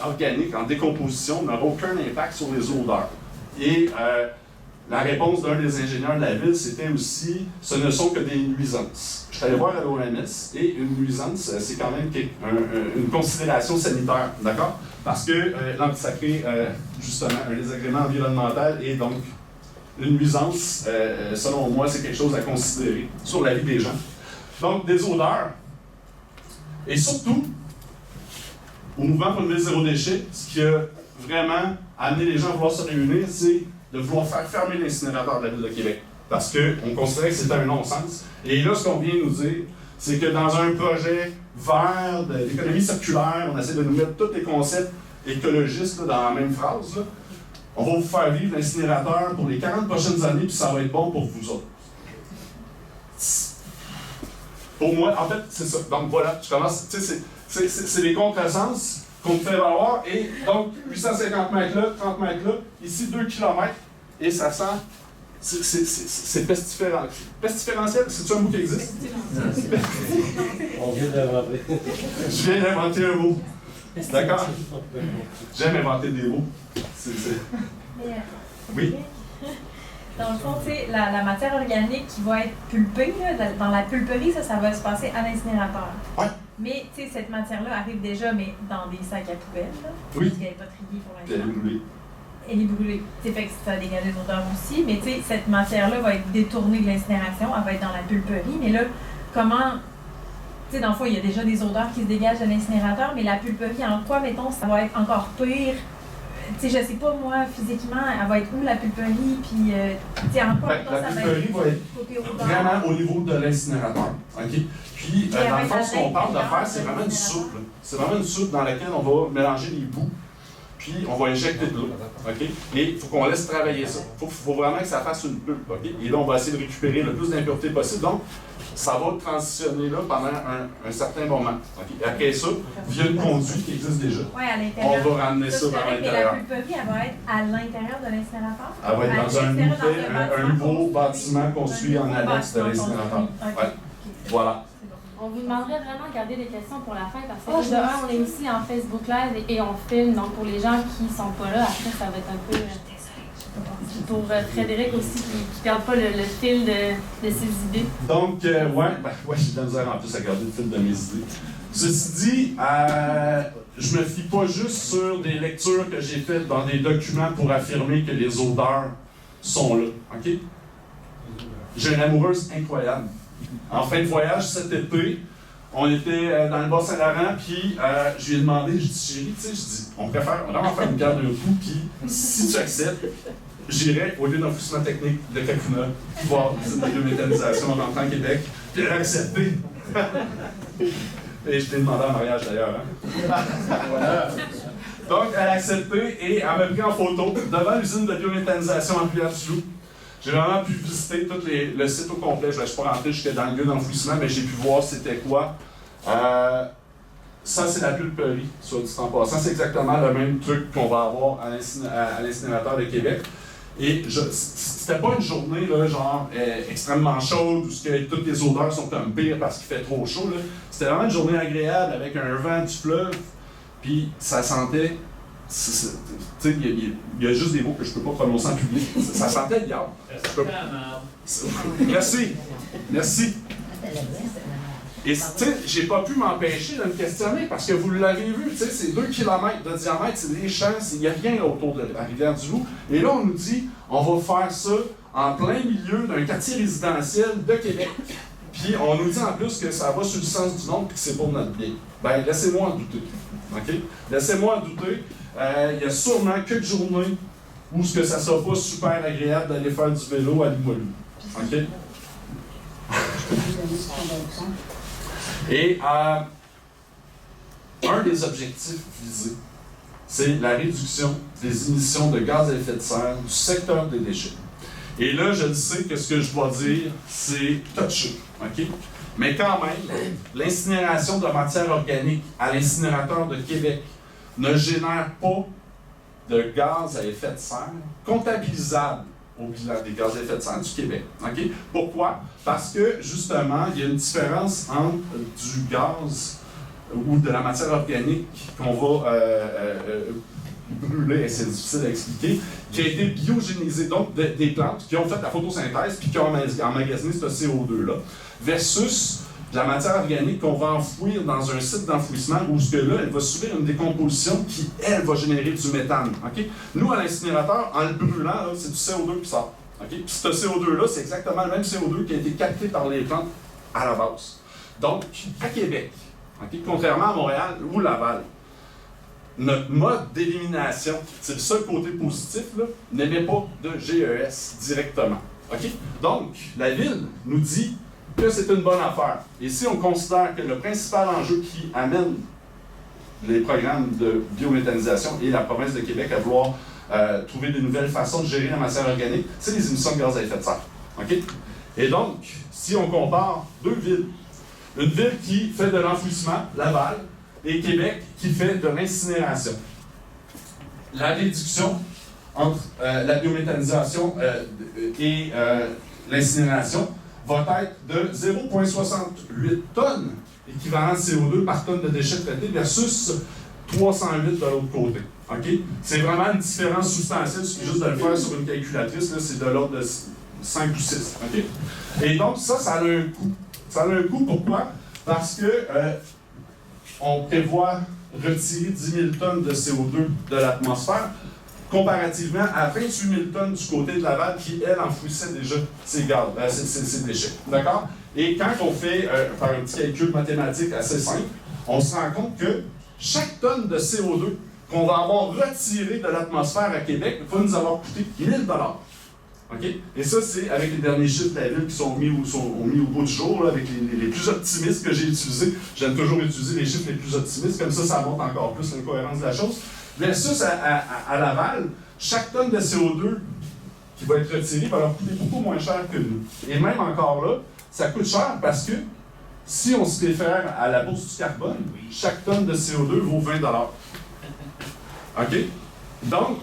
organiques en décomposition n'aura aucun impact sur les odeurs. Et la réponse d'un des ingénieurs de la ville, c'était aussi « ce ne sont que des nuisances ». Je suis allé voir à l'OMS, et une nuisance, c'est quand même une considération sanitaire, d'accord? Parce que ça crée justement un désagrément environnemental, et donc une nuisance, selon moi, c'est quelque chose à considérer sur la vie des gens. Donc, des odeurs, et surtout, au mouvement pour une ville zéro déchet, ce qui a vraiment amené les gens à vouloir se réunir, c'est de vouloir faire fermer l'incinérateur de la Ville de Québec. Parce qu'on considérait que c'était un non-sens. Et là, ce qu'on vient nous dire, c'est que dans un projet vert d'économie circulaire, on essaie de nous mettre tous les concepts écologistes là, dans la même phrase. Là. On va vous faire vivre l'incinérateur pour les 40 prochaines années, puis ça va être bon pour vous autres. Pour moi, en fait, c'est ça. Donc voilà, je commence. Tu sais, c'est les contresens qu'on me fait valoir. Et donc, 850 mètres là, 30 mètres là, ici 2 km, et ça sent. C'est pestiférentiel. Pestiférentiel, c'est-tu un mot qui existe? On vient d'inventer. Je viens d'inventer un mot. D'accord? J'aime inventer des mots. Oui? Dans le fond, tu sais, la matière organique qui va être pulpée, là, dans la pulperie, ça va se passer à l'incinérateur. Ouais. Mais, tu sais, cette matière-là arrive déjà, mais dans des sacs à poubelle, là. Oui. Parce qu'elle n'est pas triée pour Elle est l'instant. brûlée. Elle est brûlée. Tu sais, fait que ça dégage des odeurs aussi. Mais, tu sais, cette matière-là va être détournée de l'incinération. Elle va être dans la pulperie. Mais là, comment... Tu sais, dans le fond, il y a déjà des odeurs qui se dégagent de l'incinérateur, mais la pulperie, en quoi, mettons, ça va être encore pire? Tu sais, je sais pas, moi, physiquement, elle va être où, la pulperie? Puis, tu sais, en quoi, mettons, La ça va pulperie être va être côté odeur? vraiment au niveau de l'incinérateur. OK? Puis, dans le fond, ce qu'on parle de faire, c'est vraiment une soupe. Là. C'est vraiment une soupe dans laquelle on va mélanger les bouts, puis on va injecter de l'eau. OK? Et il faut qu'on laisse travailler ça. Il faut vraiment que ça fasse une pulpe. OK? Et là, on va essayer de récupérer le plus d'impuretés possible. Donc, ça va transitionner là pendant un certain moment. Okay. Et après ça, via une conduite qui existe déjà, ouais, à l'intérieur. on va ramener ça vers Mais l'intérieur. la pulperie, elle va être à l'intérieur de l'incinérateur? Elle va être dans un nouveau construit. bâtiment construit en annexe de l'incinérateur. Okay. Ouais. Voilà. On vous demanderait vraiment de garder des questions pour la fin parce que de un, on est aussi en Facebook Live et on filme. Donc pour les gens qui sont pas là, après ça va être un peu... pour Frédéric aussi qui perd pas le fil de ses idées. Donc, ouais, j'ai de la misère en plus à garder le fil de mes idées. Ceci dit, je me fie pas juste sur des lectures que j'ai faites dans des documents pour affirmer que les odeurs sont là. OK? J'ai une amoureuse incroyable. En fin de voyage cet été, on était dans le Bas-Saint-Laurent, puis je lui ai demandé, je dis, chérie, tu sais, je dis, on préfère vraiment faire une pierre d'un coup, puis si tu acceptes, j'irai au lieu d'enfouissement technique de Kakuna voir l'usine de biométhanisation en rentrant à Québec, puis elle a accepté. Et je l'ai demandé en mariage d'ailleurs. Hein? Donc, elle a accepté et elle m'a pris en photo devant l'usine de biométhanisation en Rivière-du-Loup. J'ai vraiment pu visiter tout le site au complet. Je ne suis pas rentré jusqu'à dans le lieu d'enfouissement, mais j'ai pu voir c'était quoi. Ça, c'est la pulperie, soit dit en passant. C'est exactement le même truc qu'on va avoir à l'incinérateur de Québec. Et c'était pas une journée là, genre extrêmement chaude où toutes les odeurs sont un pire parce qu'il fait trop chaud. C'était vraiment une journée agréable avec un vent du fleuve. Puis ça sentait. Il y a juste des mots que je peux pas prononcer en public. Ça sentait bien. Merci. Merci. Et tu sais, j'ai pas pu m'empêcher de me questionner parce que vous l'avez vu, tu sais, c'est 2 km de diamètre, c'est des champs, il n'y a rien autour de la Rivière-du-Loup. Et là, on nous dit, on va faire ça en plein milieu d'un quartier résidentiel de Québec. Puis on nous dit en plus que ça va sur le sens du nom et que c'est pour notre bien. Ben, laissez-moi en douter. OK? Laissez-moi en douter. Il y a sûrement quelques journées où ce que ça ne sera pas super agréable d'aller faire du vélo à Limoilou. OK? Et un des objectifs visés, c'est la réduction des émissions de gaz à effet de serre du secteur des déchets. Et là, je sais que ce que je dois dire, c'est touché. OK? Mais quand même, l'incinération de matière organique à l'incinérateur de Québec ne génère pas de gaz à effet de serre comptabilisable au bilan des gaz à effet de serre du Québec. Okay? Pourquoi? Parce que, justement, il y a une différence entre du gaz ou de la matière organique qu'on va brûler, et c'est difficile à expliquer, qui a été biogénisé, donc des plantes qui ont fait la photosynthèse puis qui ont emmagasiné ce CO2-là, versus de la matière organique qu'on va enfouir dans un site d'enfouissement où ce que là, elle va subir une décomposition qui, elle, va générer du méthane. Okay? Nous, à l'incinérateur, en le brûlant, là, c'est du CO2 qui sort. Okay? Puis ce CO2-là, c'est exactement le même CO2 qui a été capté par les plantes à la base. Donc, à Québec, okay? Contrairement à Montréal ou Laval, notre mode d'élimination, c'est le seul côté positif, n'émet pas de GES directement. Okay? Donc, la Ville nous dit que c'est une bonne affaire. Et si on considère que le principal enjeu qui amène les programmes de biométhanisation et la province de Québec à vouloir trouver de nouvelles façons de gérer la matière organique, c'est les émissions de gaz à effet de serre. Okay? Et donc, si on compare deux villes, une ville qui fait de l'enfouissement, Laval, et Québec qui fait de l'incinération, la réduction entre la biométhanisation et l'incinération va être de 0,68 tonnes équivalent de CO2 par tonne de déchets traités versus 308 de l'autre côté. Okay? C'est vraiment une différence substantielle, il suffit juste de le faire sur une calculatrice, c'est de l'ordre de 5 ou 6. Okay? Et donc, ça a un coût. Ça a un coût, pourquoi? Parce que on prévoit retirer 10 000 tonnes de CO2 de l'atmosphère, comparativement à 28 000 tonnes du côté de Laval qui, elle, enfouissait déjà ses déchets. D'accord? Et quand on fait, par un petit calcul mathématique assez simple, on se rend compte que chaque tonne de CO2 qu'on va avoir retiré de l'atmosphère à Québec va nous avoir coûté 1 000 $. Okay? Et ça, c'est avec les derniers chiffres de la Ville qui sont mis au bout du jour, là, avec les plus optimistes que j'ai utilisés. J'aime toujours utiliser les chiffres les plus optimistes, comme ça montre encore plus l'incohérence de la chose. Versus à Laval, chaque tonne de CO2 qui va être retirée va leur coûter beaucoup moins cher que nous. Et même encore là, ça coûte cher parce que si on se réfère à la bourse du carbone, chaque tonne de CO2 vaut 20 $. OK? Donc,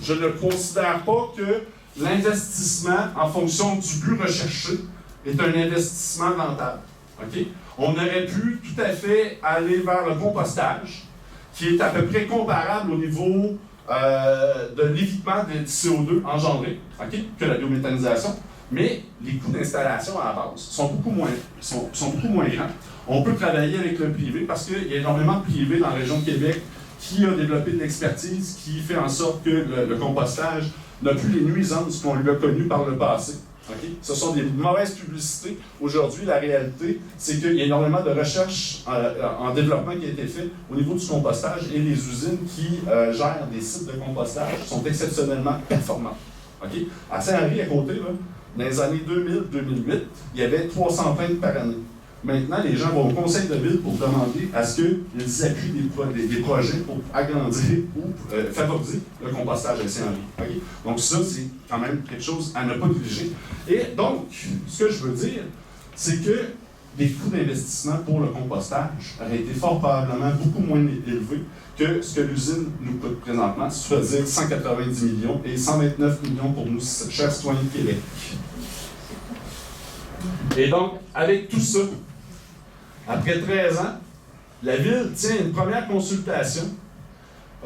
je ne considère pas que l'investissement en fonction du but recherché est un investissement rentable. Okay? On aurait pu tout à fait aller vers le compostage, qui est à peu près comparable au niveau de l'évitement du CO2 engendré, okay, que la biométhanisation, mais les coûts d'installation à la base sont beaucoup moins grands. On peut travailler avec le privé parce qu'il y a énormément de privés dans la région de Québec qui a développé de l'expertise qui fait en sorte que le compostage n'a plus les nuisances qu'on lui a connues par le passé. Okay? Ce sont des mauvaises publicités. Aujourd'hui, la réalité, c'est qu'il y a énormément de recherches en développement qui a été fait au niveau du compostage et les usines qui gèrent des sites de compostage sont exceptionnellement performantes. Okay? À Saint-Henri, à côté, là, dans les années 2000-2008, il y avait 300 plaintes par année. Maintenant, les gens vont au conseil de ville pour demander à ce qu'ils appuient des projets pour agrandir ou favoriser le compostage à Saint-Henri. Okay? Donc ça, c'est quand même quelque chose à ne pas négliger. Et donc, ce que je veux dire, c'est que les coûts d'investissement pour le compostage auraient été fort probablement beaucoup moins élevés que ce que l'usine nous coûte présentement, c'est-à-dire 190 millions et 129 millions pour nous, chers citoyens de Québec. Et donc, avec tout ça, après 13 ans, la Ville tient une première consultation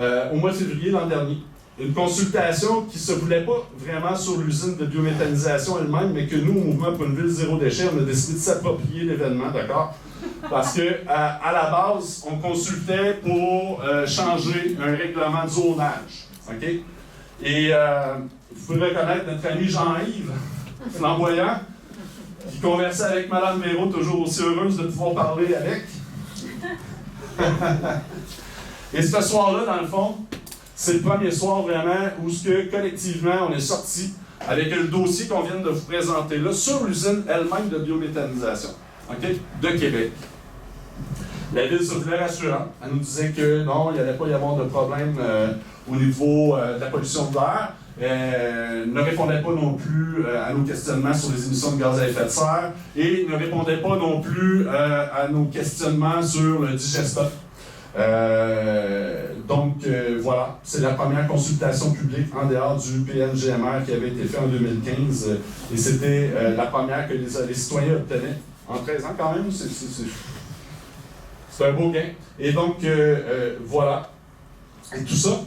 au mois de février l'an dernier. Une consultation qui ne se voulait pas vraiment sur l'usine de biométhanisation elle-même, mais que nous, au Mouvement pour une ville zéro déchet, on a décidé de s'approprier l'événement, d'accord? Parce que à la base, on consultait pour changer un règlement de zonage, OK? Et vous pouvez reconnaître notre ami Jean-Yves, flamboyant, qui conversait avec Mme Véro, toujours aussi heureuse de pouvoir parler avec. Et ce soir-là, dans le fond, c'est le premier soir vraiment où collectivement, on est sorti avec le dossier qu'on vient de vous présenter là sur l'usine elle-même de biométhanisation, okay, de Québec. La Ville se voulait rassurante. Elle nous disait que non, il n'y allait pas y avoir de problème au niveau de la pollution de l'air, ne répondait pas non plus à nos questionnements sur les émissions de gaz à effet de serre et ne répondait pas non plus à nos questionnements sur le digestat. Voilà, c'est la première consultation publique en dehors du PNGMR qui avait été faite en 2015 et c'était la première que les citoyens obtenaient. En 13 ans quand même, c'est un beau gain. Et donc, voilà. Et tout ça,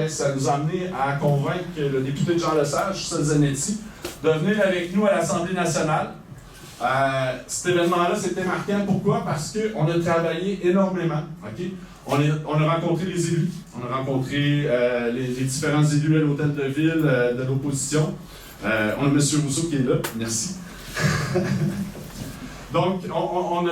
ça nous a amené à convaincre le député de Jean Lesage, Sol Zanetti, de venir avec nous à l'Assemblée nationale. Cet événement-là, c'était marquant. Pourquoi? Parce qu'on a travaillé énormément. Okay? On a rencontré les élus, on a rencontré les différents élus à l'hôtel de ville de l'opposition. On a M. Rousseau qui est là, merci. Donc, on a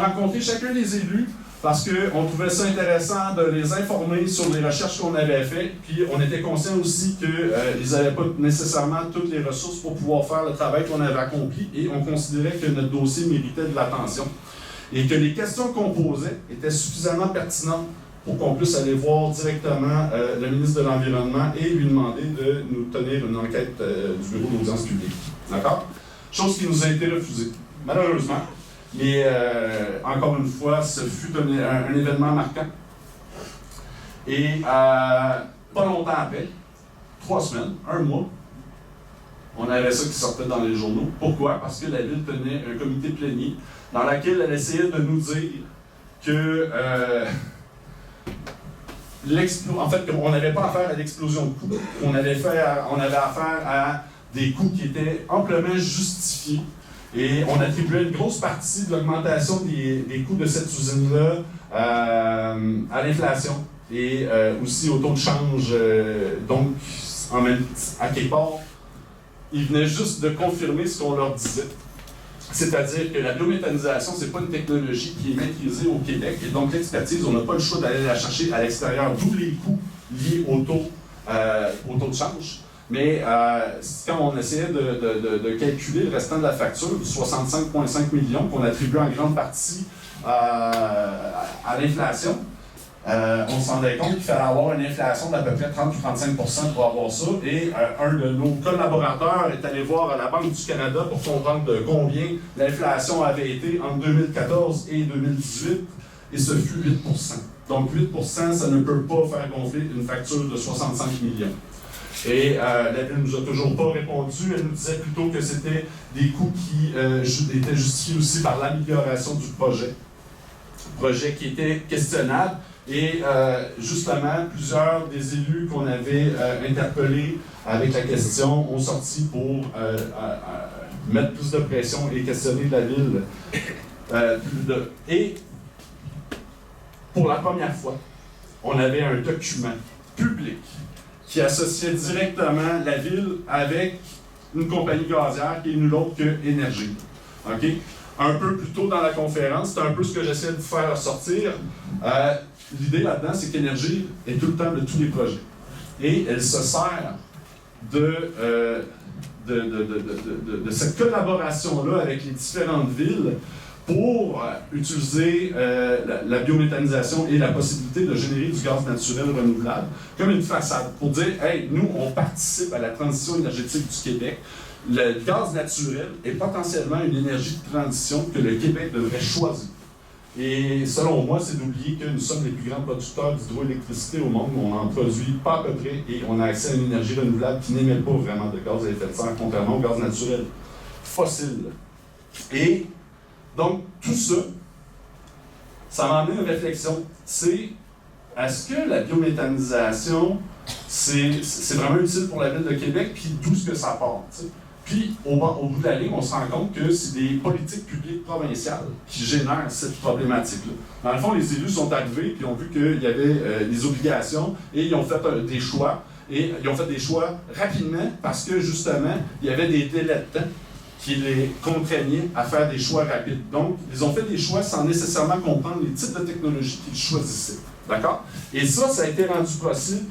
rencontré chacun des élus parce qu'on trouvait ça intéressant de les informer sur les recherches qu'on avait faites, puis on était conscient aussi qu'ils n'avaient pas nécessairement toutes les ressources pour pouvoir faire le travail qu'on avait accompli, et on considérait que notre dossier méritait de l'attention, et que les questions qu'on posait étaient suffisamment pertinentes pour qu'on puisse aller voir directement le ministre de l'Environnement et lui demander de nous tenir une enquête du bureau d'audience publique. D'accord? Chose qui nous a été refusée, malheureusement. Mais encore une fois, ce fut un événement marquant. Et pas longtemps après, 3 semaines, 1 mois, on avait ça qui sortait dans les journaux. Pourquoi? Parce que la ville tenait un comité plénier dans lequel elle essayait de nous dire que en fait, qu'on n'avait pas affaire à l'explosion de coûts. On avait affaire à des coûts qui étaient amplement justifiés. Et on attribuait une grosse partie de l'augmentation des coûts de cette usine-là à l'inflation et aussi au taux de change. Donc, à quelque part, ils venaient juste de confirmer ce qu'on leur disait. C'est-à-dire que la biométhanisation, ce n'est pas une technologie qui est maîtrisée au Québec. Et donc, l'expertise, on n'a pas le choix d'aller la chercher à l'extérieur, d'où les coûts liés au taux de change. Mais quand on essayait de calculer le restant de la facture, 65,5 millions qu'on attribue en grande partie à l'inflation, on se rendait compte qu'il fallait avoir une inflation d'à peu près 30-35% pour avoir ça. Et un de nos collaborateurs est allé voir à la Banque du Canada pour comprendre de combien l'inflation avait été entre 2014 et 2018, et ce fut 8%. Donc 8%, ça ne peut pas faire gonfler une facture de 65 millions. Et la ville ne nous a toujours pas répondu. Elle nous disait plutôt que c'était des coûts qui étaient justifiés aussi par l'amélioration du projet. Projet qui était questionnable. Et justement, plusieurs des élus qu'on avait interpellés avec la question ont sorti pour mettre plus de pression et questionner la ville. Et pour la première fois, on avait un document public qui associait directement la ville avec une compagnie gazière qui est nulle autre que Énergie. Okay? Un peu plus tôt dans la conférence, c'est un peu ce que j'essaie de faire ressortir. L'idée là-dedans, c'est qu'Énergie est tout le temps de tous les projets. Et elle se sert de cette collaboration-là avec les différentes villes pour utiliser la biométhanisation et la possibilité de générer du gaz naturel renouvelable comme une façade pour dire « Hey, nous, on participe à la transition énergétique du Québec. Le gaz naturel est potentiellement une énergie de transition que le Québec devrait choisir. » Et selon moi, c'est d'oublier que nous sommes les plus grands producteurs d'hydroélectricité au monde. On en produit pas à peu près et on a accès à une énergie renouvelable qui n'émet pas vraiment de gaz à effet de serre, contrairement au gaz naturel fossile. Et donc, tout ça, ça m'a amené une réflexion. C'est, est-ce que la biométhanisation, c'est vraiment utile pour la ville de Québec, puis d'où est-ce que ça part, t'sais? Puis, au bout de la ligne, on se rend compte que c'est des politiques publiques provinciales qui génèrent cette problématique-là. Dans le fond, les élus sont arrivés, puis ont vu qu'il y avait des obligations, et ils ont fait des choix. Et ils ont fait des choix rapidement, parce que, justement, il y avait des délais de temps qui les contraignaient à faire des choix rapides. Donc, ils ont fait des choix sans nécessairement comprendre les types de technologies qu'ils choisissaient. D'accord? Et ça a été rendu possible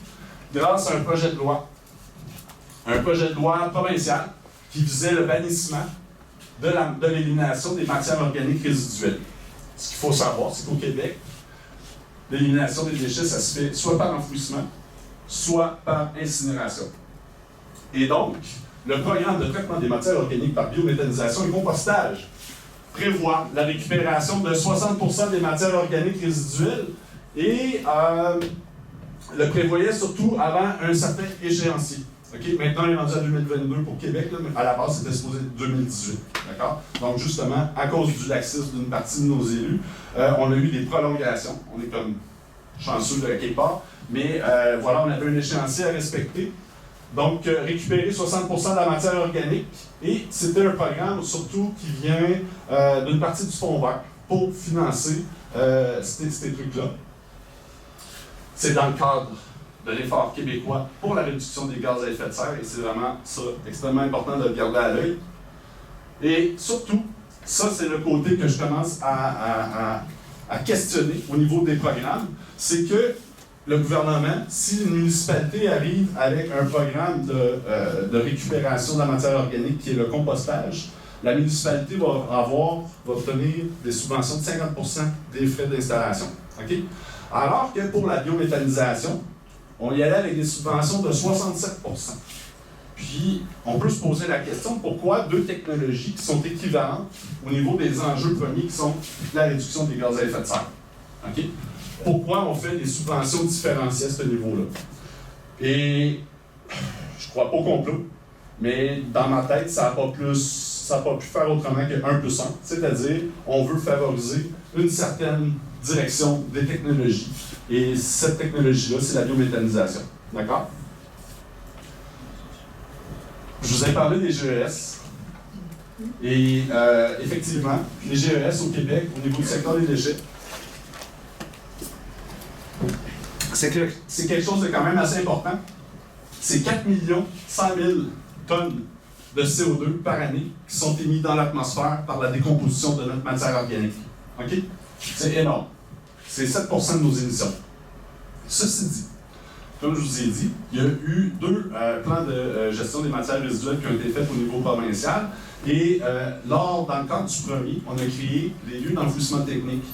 grâce à un projet de loi. Un projet de loi provincial qui visait le bannissement de l'élimination des matières organiques résiduelles. Ce qu'il faut savoir, c'est qu'au Québec, l'élimination des déchets, ça se fait soit par enfouissement, soit par incinération. Et donc, le programme de traitement des matières organiques par biométhanisation et compostage prévoit la récupération de 60% des matières organiques résiduelles et le prévoyait surtout avant un certain échéancier. Okay? Maintenant, on est rendu à 2022 pour Québec, là, mais à la base, c'était supposé être 2018. D'accord? Donc, justement, à cause du laxisme d'une partie de nos élus, on a eu des prolongations. On est comme chanceux de quelque part. Mais voilà, on avait un échéancier à respecter. Donc, récupérer 60% de la matière organique. Et c'était un programme, surtout, qui vient d'une partie du Fonds vert pour financer ces trucs-là. C'est dans le cadre de l'effort québécois pour la réduction des gaz à effet de serre, et c'est vraiment ça, extrêmement important de le garder à l'œil. Et surtout, ça c'est le côté que je commence à questionner au niveau des programmes, c'est que le gouvernement, si une municipalité arrive avec un programme de récupération de la matière organique qui est le compostage, la municipalité va obtenir des subventions de 50% des frais d'installation. Okay? Alors que pour la biométhanisation, on y allait avec des subventions de 67%. Puis, on peut se poser la question, pourquoi deux technologies qui sont équivalentes au niveau des enjeux premiers qui sont la réduction des gaz à effet de serre? Okay? Pourquoi on fait des subventions différenciées à ce niveau-là? Et je crois pas au complot, mais dans ma tête, ça n'a pas pu faire autrement que 1+1, c'est-à-dire on veut favoriser une certaine direction des technologies. Et cette technologie-là, c'est la biométhanisation. D'accord? Je vous ai parlé des GES. Et effectivement, les GES au Québec, au niveau du secteur des déchets, c'est quelque chose de quand même assez important. C'est 4 100 000 tonnes de CO2 par année qui sont émis dans l'atmosphère par la décomposition de notre matière organique. OK? C'est énorme. C'est 7% de nos émissions. Ceci dit, comme je vous ai dit, il y a eu 2 plans de gestion des matières résiduelles qui ont été faits au niveau provincial. Et dans le cadre du premier, on a créé les lieux d'enfouissement technique.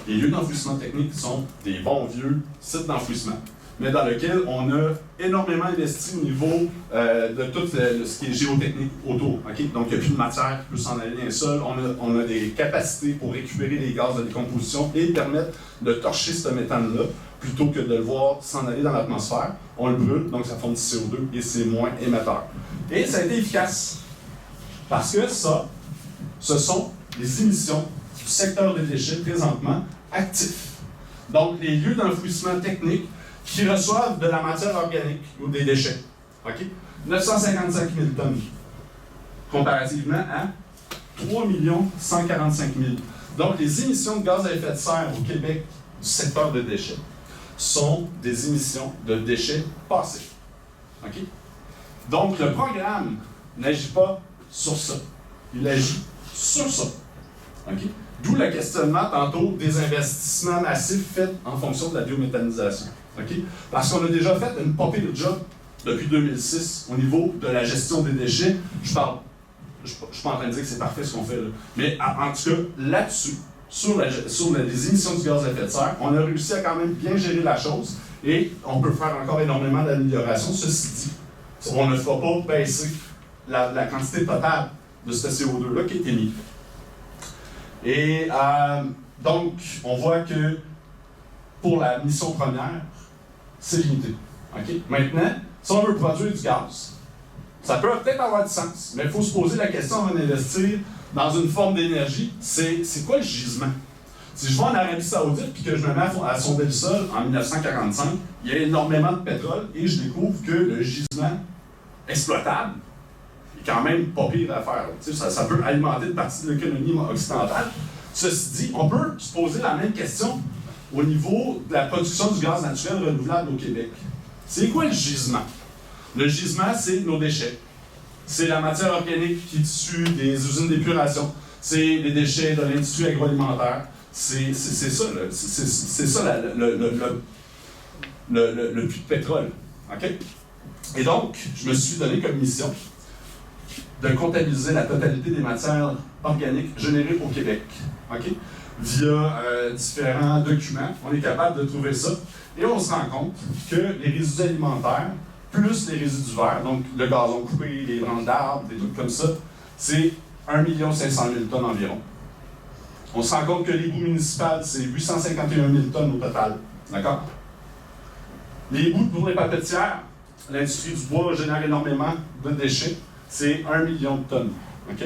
Les lieux d'enfouissement technique sont des bons vieux sites d'enfouissement, mais dans lesquels on a énormément investi au niveau de tout ce qui est géotechnique autour. Okay? Donc, il n'y a plus de matière qui peut s'en aller dans le sol. On a des capacités pour récupérer les gaz de décomposition et permettre de torcher ce méthane-là plutôt que de le voir s'en aller dans l'atmosphère. On le brûle, donc ça forme du CO2 et c'est moins émetteur. Et ça a été efficace parce que ce sont les émissions du secteur des déchets présentement actifs. Donc, les lieux d'enfouissement technique qui reçoivent de la matière organique ou des déchets. Okay? 955 000 tonnes, comparativement à 3 145 000. Donc, les émissions de gaz à effet de serre au Québec du secteur de déchets sont des émissions de déchets passés. Okay? Donc, le programme n'agit pas sur ça. Il agit sur ça. Okay? D'où le questionnement tantôt des investissements massifs faits en fonction de la biométhanisation. Okay? Parce qu'on a déjà fait une pas pire job depuis 2006 au niveau de la gestion des déchets. Je suis pas en train de dire que c'est parfait ce qu'on fait là. Mais en tout cas, là-dessus, sur les émissions de gaz à effet de serre, on a réussi à quand même bien gérer la chose et on peut faire encore énormément d'améliorations. Ceci dit, on ne fera pas baisser la quantité totale de ce CO2-là qui est émis. Et donc, on voit que pour la mission première, c'est limité. Okay? Maintenant, si on veut produire du gaz, ça peut peut-être avoir du sens, mais il faut se poser la question avant d'investir dans une forme d'énergie, c'est quoi le gisement? Si je vais en Arabie Saoudite et que je me mets à sonder le sol en 1945, il y a énormément de pétrole et je découvre que le gisement exploitable est quand même pas pire à faire. Ça peut alimenter une partie de l'économie occidentale. Ceci dit, on peut se poser la même question au niveau de la production du gaz naturel renouvelable au Québec. C'est quoi le gisement? Le gisement, c'est nos déchets. C'est la matière organique qui est issue des usines d'épuration. C'est les déchets de l'industrie agroalimentaire. C'est ça, le puits de pétrole. Okay? Et donc, je me suis donné comme mission de comptabiliser la totalité des matières organiques générées au Québec. Okay? via différents documents. On est capable de trouver ça. Et on se rend compte que les résidus alimentaires, plus les résidus verts, donc le gazon coupé, les branches d'arbres, des trucs comme ça, c'est 1 500 000 tonnes environ. On se rend compte que les boues municipales, c'est 851 000 tonnes au total. D'accord? Les boues pour les papetières, l'industrie du bois génère énormément de déchets. C'est 1 million de tonnes. OK?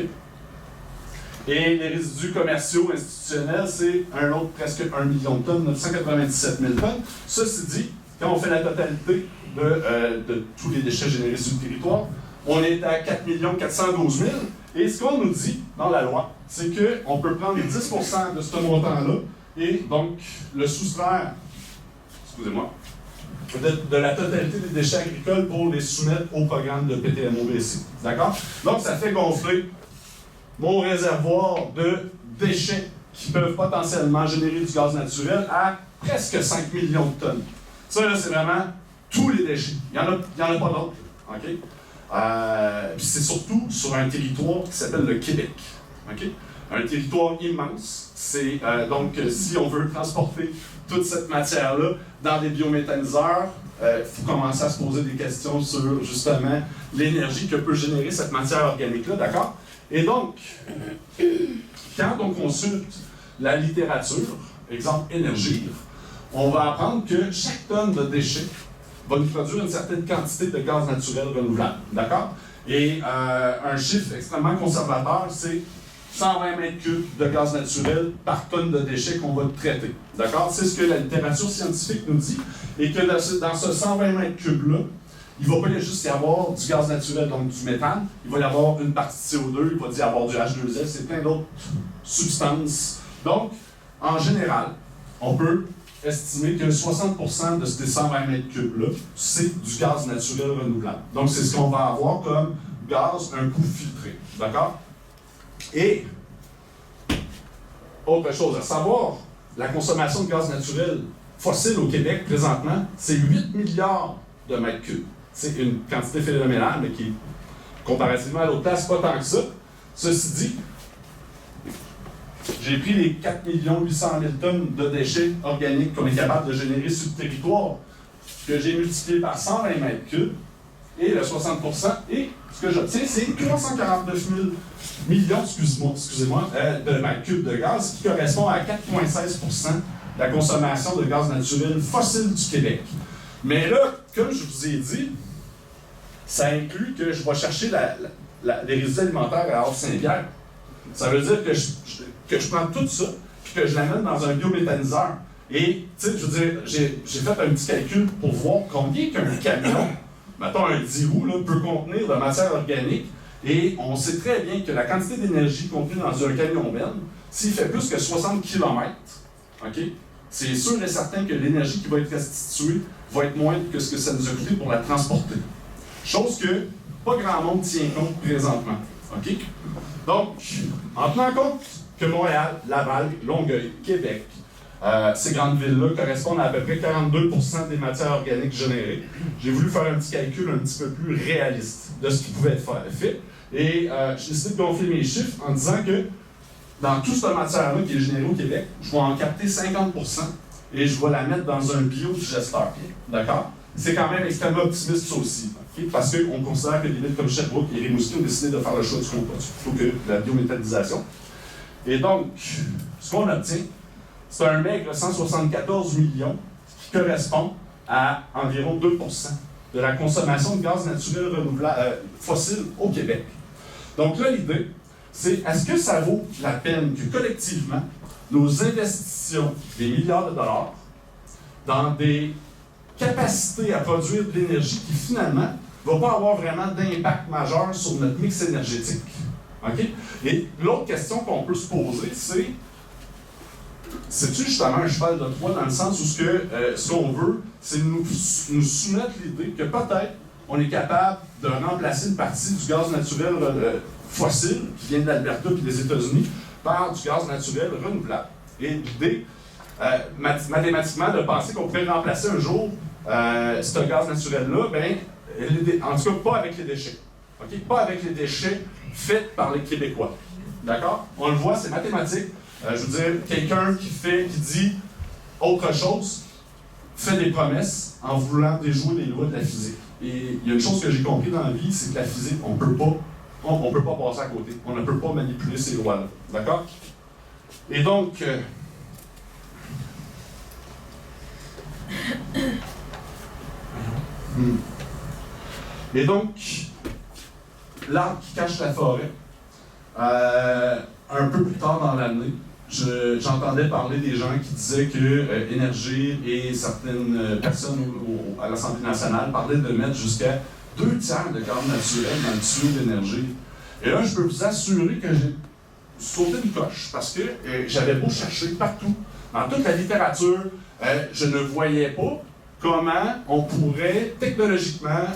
Et les résidus commerciaux institutionnels, c'est un autre presque 1 million de tonnes, 997 000 tonnes. Ceci dit, quand on fait la totalité de tous les déchets générés sur le territoire, on est à 4 412 000. Et ce qu'on nous dit dans la loi, c'est qu'on peut prendre 10 de ce montant-là et donc le soustraire, excusez-moi, de la totalité des déchets agricoles pour les soumettre au programme de PTMOBC. D'accord? Donc, ça fait gonfler mon réservoir de déchets qui peuvent potentiellement générer du gaz naturel à presque 5 millions de tonnes. Ça, là, c'est vraiment tous les déchets. Il n'y en a pas d'autres. OK? Puis c'est surtout sur un territoire qui s'appelle le Québec. Okay? Un territoire immense. C'est donc si on veut transporter toute cette matière-là dans des biométhaniseurs, il faut commencer à se poser des questions sur justement l'énergie que peut générer cette matière organique-là, d'accord? Et donc, quand on consulte la littérature, exemple Énergir, on va apprendre que chaque tonne de déchets va nous produire une certaine quantité de gaz naturel renouvelable. D'accord? Et un chiffre extrêmement conservateur, c'est 120 mètres cubes de gaz naturel par tonne de déchets qu'on va traiter. D'accord? C'est ce que la littérature scientifique nous dit. Et que dans ce 120 mètres cubes-là, il ne va pas juste y avoir du gaz naturel, donc du méthane. Il va y avoir une partie de CO2, il va y avoir du H2S, c'est plein d'autres substances. Donc, en général, on peut estimer que 60% de ces 120 mètres cubes-là, c'est du gaz naturel renouvelable. Donc, c'est ce qu'on va avoir comme gaz, un coup filtré. D'accord? Et, autre chose à savoir, la consommation de gaz naturel fossile au Québec, présentement, c'est 8 milliards de mètres cubes. C'est une quantité phénoménale, mais qui, comparativement à l'autre place, pas tant que ça. Ceci dit, j'ai pris les 4 800 000 tonnes de déchets organiques qu'on est capable de générer sur le territoire, que j'ai multiplié par 120 mètres cubes, et le 60%, et ce que j'obtiens, c'est 349 000 millions, excusez-moi, de mètres cubes de gaz, qui correspond à 4,16% de la consommation de gaz naturel fossile du Québec. Mais là, comme je vous ai dit, ça inclut que je vais chercher les résidus alimentaires à Havre-Saint-Pierre. Ça veut dire que je prends tout ça, puis que je l'amène dans un biométhaniseur. Et, tu sais, je veux dire, j'ai fait un petit calcul pour voir combien qu'un camion, mettons un 10 roues, là, peut contenir de matière organique. Et on sait très bien que la quantité d'énergie contenue dans un camion benne, s'il fait plus que 60 km, OK, c'est sûr et certain que l'énergie qui va être restituée va être moindre que ce que ça nous a coûté pour la transporter. Chose que pas grand monde tient compte présentement. OK? Donc, en tenant compte que Montréal, Laval, Longueuil, Québec, ces grandes villes-là correspondent à peu près 42% des matières organiques générées, j'ai voulu faire un petit calcul un petit peu plus réaliste de ce qui pouvait être fait. Et j'ai décidé de gonfler mes chiffres en disant que dans toute cette matière-là qui est générée au Québec, je vais en capter 50% et je vais la mettre dans un biodigesteur. D'accord? C'est quand même extrêmement optimiste ça aussi. Okay? Parce qu'on considère que des villes comme Sherbrooke et Rimouski ont décidé de faire le choix du compost plutôt que la biométhanisation. Et donc, ce qu'on obtient, c'est un maigre 174 millions qui correspond à environ 2% de la consommation de gaz naturel renouvelable fossile au Québec. Donc là, l'idée, c'est est-ce que ça vaut la peine que collectivement, nous investissions des milliards de dollars dans des capacités à produire de l'énergie qui finalement ne va pas avoir vraiment d'impact majeur sur notre mix énergétique. Okay? Et l'autre question qu'on peut se poser, c'est-tu justement un cheval de Troie dans le sens où ce qu'on veut, c'est nous soumettre l'idée que peut-être on est capable de remplacer une partie du gaz naturel fossile qui vient de l'Alberta et des États-Unis par du gaz naturel renouvelable. Et l'idée, mathématiquement, de penser qu'on pourrait remplacer un jour ce gaz naturel-là, en tout cas pas avec les déchets. Okay? Pas avec les déchets faits par les Québécois. D'accord? On le voit, c'est mathématique. Je veux dire, quelqu'un qui dit autre chose, fait des promesses en voulant déjouer les lois de la physique. Et il y a une chose que j'ai compris dans la vie, c'est que la physique, on peut pas passer à côté. On ne peut pas manipuler ces lois-là. D'accord? Et donc, l'arbre qui cache la forêt, un peu plus tard dans l'année, j'entendais parler des gens qui disaient que Énergie et certaines personnes à l'Assemblée nationale parlaient de mettre jusqu'à 2 tiers de gaz naturel dans le tuyau d'énergie. Et là, je peux vous assurer que j'ai sauté une coche parce que j'avais beau chercher partout, dans toute la littérature, je ne voyais pas comment on pourrait technologiquement,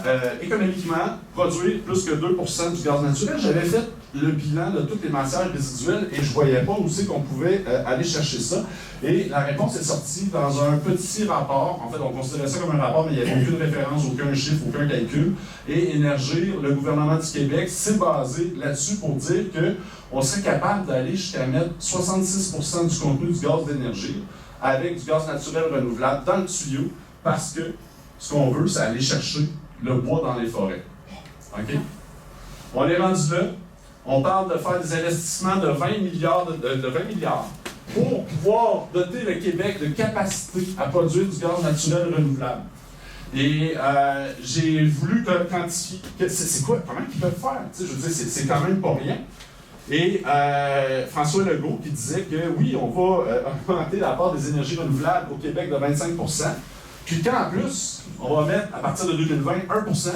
économiquement, produire plus que 2% du gaz naturel. J'avais fait le bilan de toutes les matières résiduelles et je ne voyais pas où c'est qu'on pouvait aller chercher ça. Et la réponse est sortie dans un petit rapport. En fait, on considérait ça comme un rapport, mais il n'y avait aucune référence, aucun chiffre, aucun calcul. Et Énergir, le gouvernement du Québec, s'est basé là-dessus pour dire qu'on serait capable d'aller jusqu'à mettre 66% du contenu du gaz d'énergie avec du gaz naturel renouvelable dans le tuyau, parce que ce qu'on veut, c'est aller chercher le bois dans les forêts. OK? On est rendu là. On parle de faire des investissements de 20 milliards pour pouvoir doter le Québec de capacité à produire du gaz naturel renouvelable. Et j'ai voulu quantifier. C'est quoi? Comment ils peuvent faire? Je veux dire, c'est quand même pas rien. Et François Legault qui disait que oui, on va augmenter la part des énergies renouvelables au Québec de 25%. Puis qu'en plus, on va mettre à partir de 2020 1%,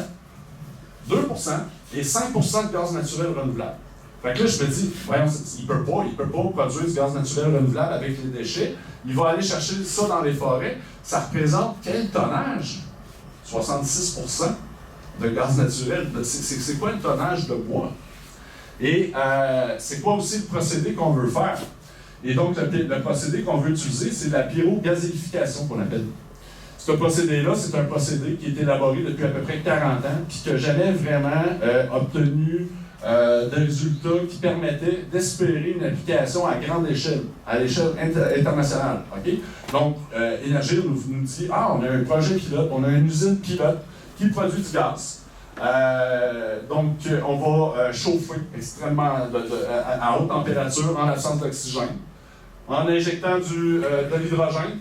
2% et 5% de gaz naturel renouvelable. Fait que là, je me dis, voyons, il ne peut pas produire du gaz naturel renouvelable avec les déchets. Il va aller chercher ça dans les forêts. Ça représente quel tonnage? 66% de gaz naturel. C'est quoi le tonnage de bois? Et c'est quoi aussi le procédé qu'on veut faire? Et donc, le procédé qu'on veut utiliser, c'est la pyrogazéification qu'on appelle. Ce procédé-là, c'est un procédé qui est élaboré depuis à peu près 40 ans, puis qui n'a jamais vraiment obtenu de résultats qui permettaient d'espérer une application à grande échelle, à l'échelle internationale. Okay? Donc, Énergie nous dit, on a un projet pilote, on a une usine pilote qui produit du gaz. Donc, on va chauffer extrêmement à haute température en absence d'oxygène, en injectant de l'hydrogène,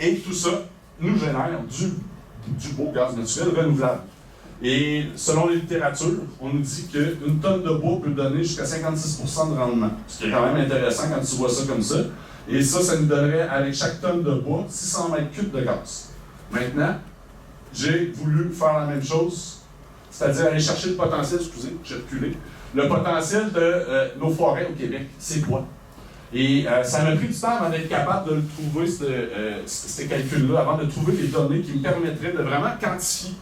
et tout ça nous génère du beau gaz naturel renouvelable. Et selon les littératures, on nous dit qu'une tonne de bois peut donner jusqu'à 56% de rendement, ce qui est quand même intéressant quand tu vois ça comme ça. Et ça nous donnerait, avec chaque tonne de bois, 600 mètres cubes de gaz. Maintenant, j'ai voulu faire la même chose, c'est-à-dire aller chercher le potentiel, excusez, j'ai reculé, le potentiel de nos forêts au Québec. C'est quoi? Et ça m'a pris du temps avant d'être capable de trouver ces calculs-là, avant de trouver des données qui me permettraient de vraiment quantifier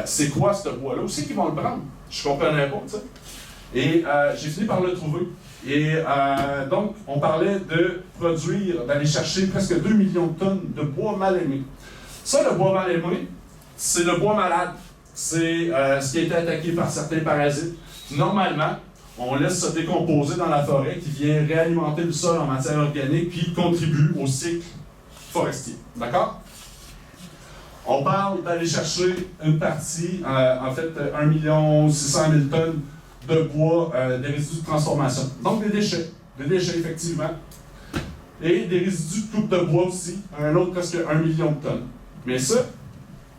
c'est quoi ce bois-là, où c'est qu'ils vont le prendre? Je ne comprenais pas, tu sais. Et j'ai fini par le trouver. Et donc, on parlait de produire, d'aller chercher presque 2 millions de tonnes de bois mal aimé. Ça, le bois mal aimé, c'est le bois malade. C'est ce qui a été attaqué par certains parasites. Normalement, on laisse se décomposer dans la forêt qui vient réalimenter le sol en matière organique puis contribue au cycle forestier. D'accord? On parle d'aller chercher une partie, en fait, 1 600 000 tonnes de bois, des résidus de transformation. Donc des déchets effectivement. Et des résidus de coupe de bois aussi, un autre presque 1 million de tonnes. Mais ça,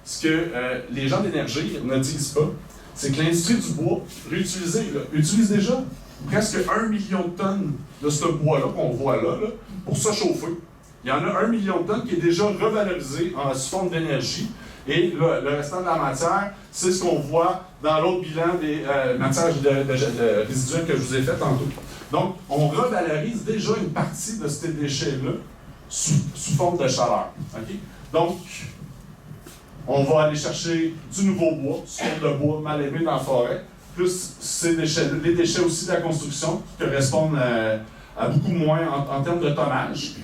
ce que les gens d'Énergie ne disent pas, c'est que l'industrie du bois réutilisé utilise déjà presque 1 million de tonnes de ce bois-là qu'on voit là, pour se chauffer. Il y en a 1 million de tonnes qui est déjà revalorisé sous forme d'énergie. Et le restant de la matière, c'est ce qu'on voit dans l'autre bilan des matières résiduelles que je vous ai fait tantôt. Donc, on revalorise déjà une partie de ces déchets-là sous forme de chaleur. Okay? Donc, on va aller chercher du nouveau bois, sous forme de bois mal aimé dans la forêt, plus ces déchets, les déchets aussi de la construction, qui correspondent à beaucoup moins en termes de tonnage,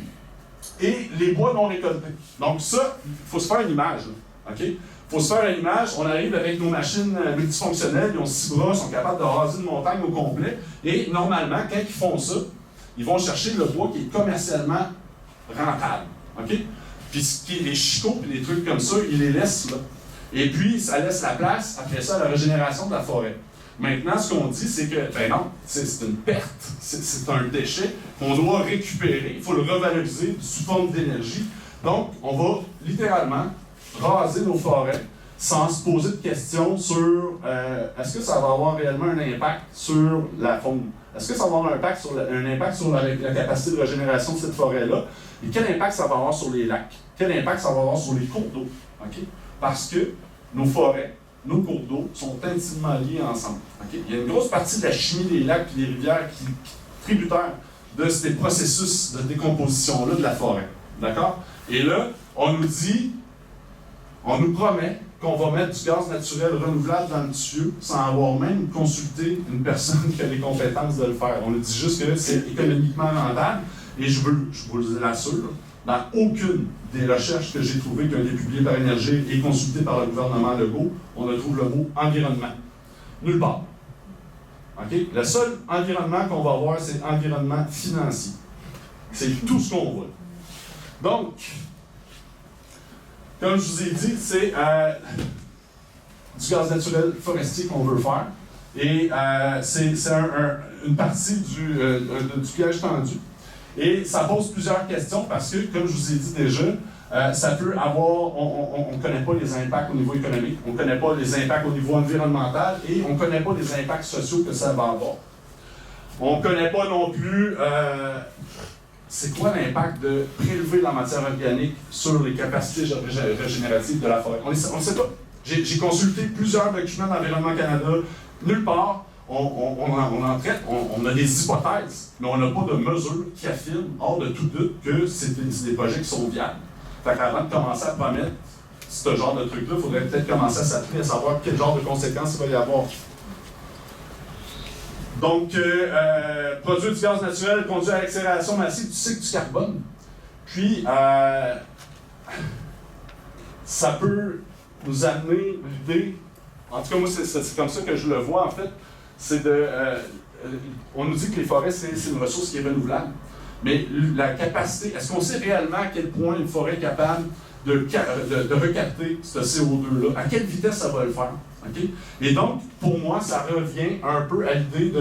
et les bois non récoltés. Donc ça, il faut se faire une image. Il faut se faire une image. On arrive avec nos machines multifonctionnelles, ils ont 6 bras, sont capables de raser une montagne au complet, et normalement, quand ils font ça, ils vont chercher le bois qui est commercialement rentable. OK? Puis ce qui est les chicots et des trucs comme ça, ils les laissent là. Et puis, ça laisse la place, après ça, à la régénération de la forêt. Maintenant, ce qu'on dit, c'est que, ben non, c'est une perte, c'est un déchet qu'on doit récupérer, il faut le revaloriser sous forme d'énergie. Donc, on va littéralement raser nos forêts sans se poser de questions sur est-ce que ça va avoir réellement un impact sur la faune? Est-ce que ça va avoir un impact sur la capacité de régénération de cette forêt-là? Et quel impact ça va avoir sur les lacs? Quel impact ça va avoir sur les cours d'eau? Okay? Parce que nos forêts, nos cours d'eau sont intimement liés ensemble. Okay? Il y a une grosse partie de la chimie des lacs et des rivières qui est tributaire de ces processus de décomposition-là de la forêt. D'accord? Et là, on nous promet qu'on va mettre du gaz naturel renouvelable dans le tuyau sans avoir même consulté une personne qui a les compétences de le faire. On nous dit juste que c'est économiquement rentable et je vous l'assure, dans aucune des recherches que j'ai trouvées qui ont été publiées par Énergie et consultées par le gouvernement Legault, on ne trouve le mot environnement. Nulle part. Okay? Le seul environnement qu'on va avoir, c'est environnement financier. C'est tout ce qu'on voit. Donc, comme je vous ai dit, c'est du gaz naturel forestier qu'on veut faire. Et c'est une partie du piège tendu. Et ça pose plusieurs questions parce que, comme je vous ai dit déjà, ça peut avoir, on ne connaît pas les impacts au niveau économique, on ne connaît pas les impacts au niveau environnemental et on ne connaît pas les impacts sociaux que ça va avoir. On ne connaît pas non plus c'est quoi l'impact de prélever la matière organique sur les capacités régénératives de la forêt. On ne sait pas. J'ai consulté plusieurs documents d'Environnement Canada, nulle part. On en traite, on a des hypothèses, mais on n'a pas de mesures qui affirment, hors de tout doute, que c'est des projets qui sont viables. Fait qu'avant de commencer à promettre ce genre de truc-là, il faudrait peut-être commencer à s'appeler à savoir quel genre de conséquences il va y avoir. Donc, produire du gaz naturel conduit à l'accélération massive du cycle du carbone. Puis, ça peut nous amener l'idée, en tout cas moi c'est comme ça que je le vois en fait, c'est on nous dit que les forêts c'est une ressource qui est renouvelable, mais la capacité, est-ce qu'on sait réellement à quel point une forêt est capable de recapter ce CO2-là, à quelle vitesse ça va le faire? Okay? Et donc, pour moi, ça revient un peu à l'idée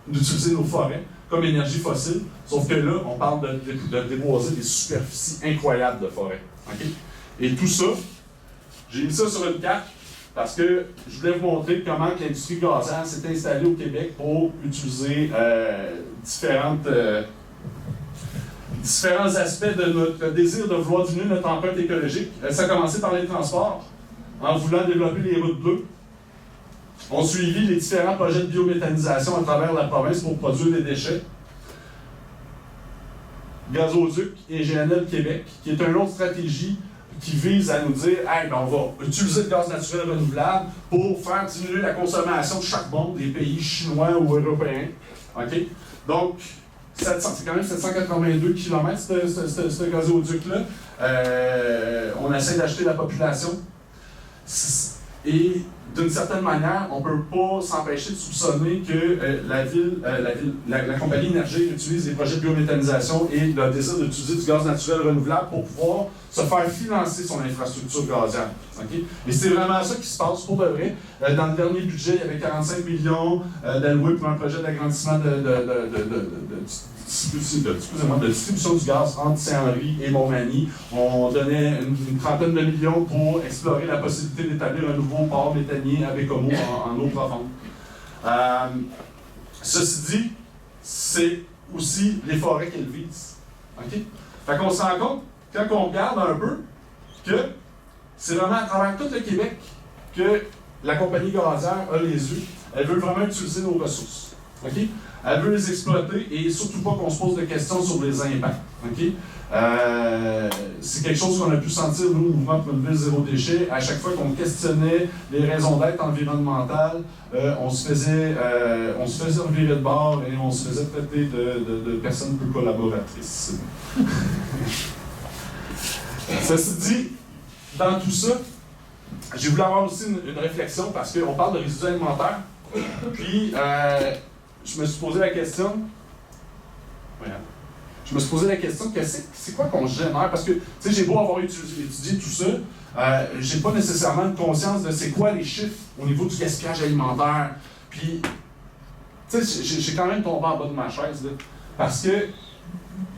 d'utiliser nos forêts comme énergie fossile, sauf que là, on parle de déboiser des superficies incroyables de forêt. Okay? Et tout ça, j'ai mis ça sur une carte parce que je voulais vous montrer comment l'industrie gazière s'est installée au Québec pour utiliser différents aspects de notre désir de vouloir diminuer notre empreinte écologique. Ça a commencé par les transports, en voulant développer les routes bleues. On suivi les différents projets de biométhanisation à travers la province pour produire des déchets. Gazoduc et GNL Québec, qui est une autre stratégie qui vise à nous dire hey, ben on va utiliser le gaz naturel renouvelable pour faire diminuer la consommation de charbon des pays chinois ou européens. Okay? Donc, c'est quand même 782 km ce gazoduc-là. On essaie d'acheter la population. Et d'une certaine manière, on ne peut pas s'empêcher de soupçonner que la compagnie Énergie utilise les projets de biométhanisation et le désir d'utiliser du gaz naturel renouvelable pour pouvoir se faire financer son infrastructure gazière. Okay? Et c'est vraiment ça qui se passe pour de vrai. Dans le dernier budget, il y avait 45 millions d'alloués pour un projet d'agrandissement de distribution du gaz entre Saint-Henri et Montmagny. On donnait une trentaine de millions pour explorer la possibilité d'établir un nouveau port méthanier à Bécomo en eau profonde. Ceci dit, c'est aussi les forêts qu'elles visent. Okay? Fait qu'on se rend compte, quand on regarde un peu, que c'est vraiment à travers tout le Québec que la compagnie gazière a les yeux. Elle veut vraiment utiliser nos ressources. Okay? Elle veut les exploiter et surtout pas qu'on se pose de questions sur les impacts. Okay? C'est quelque chose qu'on a pu sentir, nous, au mouvement pour une ville zéro déchet. À chaque fois qu'on questionnait les raisons d'être environnementales, on se faisait revirer de bord et on se faisait traiter de personnes peu collaboratrices. Ceci dit, dans tout ça, j'ai voulu avoir aussi une réflexion parce qu'on parle de résidus alimentaires. Puis, je me suis posé la question, je me suis posé la question, c'est quoi qu'on génère? Parce que, tu sais, j'ai beau avoir étudié tout ça, j'ai pas nécessairement de conscience de c'est quoi les chiffres au niveau du gaspillage alimentaire. Puis, tu sais, j'ai quand même tombé en bas de ma chaise, là, parce que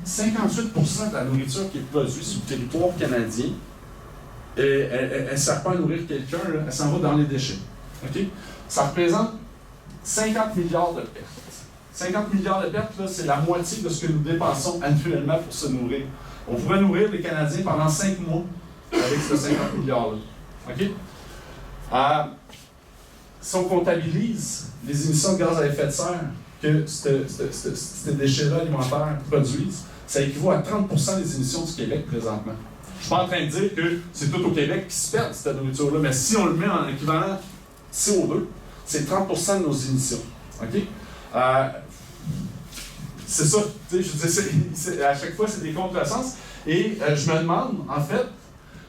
58% de la nourriture qui est produite sur le territoire canadien, elle ne sert pas à nourrir quelqu'un, elle s'en va dans les déchets. Okay? Ça représente 50 milliards de pertes. 50 milliards de pertes, c'est la moitié de ce que nous dépensons annuellement pour se nourrir. On pourrait nourrir les Canadiens pendant 5 mois avec ces 50 milliards-là. Okay? Si on comptabilise les émissions de gaz à effet de serre que ces déchets-là alimentaires produisent, ça équivaut à 30% des émissions du Québec présentement. Je ne suis pas en train de dire que c'est tout au Québec qui se perd cette nourriture-là, mais si on le met en équivalent CO2, c'est 30% de nos émissions. OK? C'est ça, tu sais, je dis, à chaque fois, c'est des contresens. Et je me demande, en fait,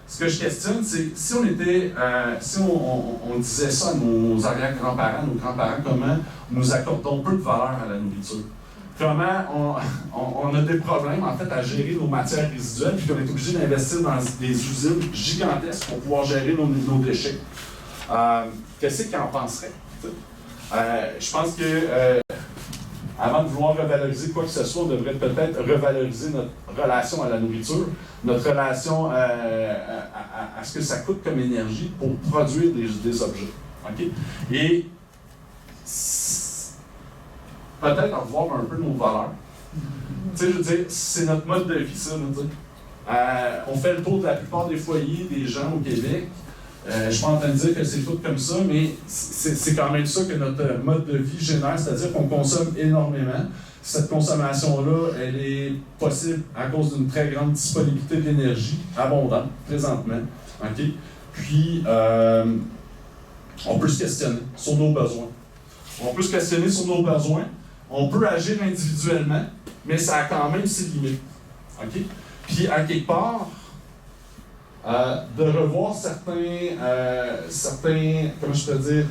ce que je questionne, c'est si on était, si on disait ça à nos arrière-grands-parents, nos grands-parents, comment nous accordons peu de valeur à la nourriture? Comment on a des problèmes, en fait, à gérer nos matières résiduelles, puis qu'on est obligé d'investir dans des usines gigantesques pour pouvoir gérer nos déchets. Qu'est-ce qu'ils en penseraient? Je pense que avant de vouloir revaloriser quoi que ce soit, on devrait peut-être revaloriser notre relation à la nourriture, notre relation à ce que ça coûte comme énergie pour produire des objets. Okay? Et peut-être revoir un peu nos valeurs. Tu sais, je veux dire, c'est notre mode de vie, ça. On fait le tour de la plupart des foyers des gens au Québec. Je ne suis pas en train de dire que c'est tout comme ça, mais c'est quand même ça que notre mode de vie génère, c'est-à-dire qu'on consomme énormément. Cette consommation-là, elle est possible à cause d'une très grande disponibilité d'énergie abondante, présentement. Okay? Puis, on peut se questionner sur nos besoins. On peut se questionner sur nos besoins. On peut agir individuellement, mais ça a quand même ses limites. Okay? Puis, à quelque part, de revoir certains, comment je peux dire,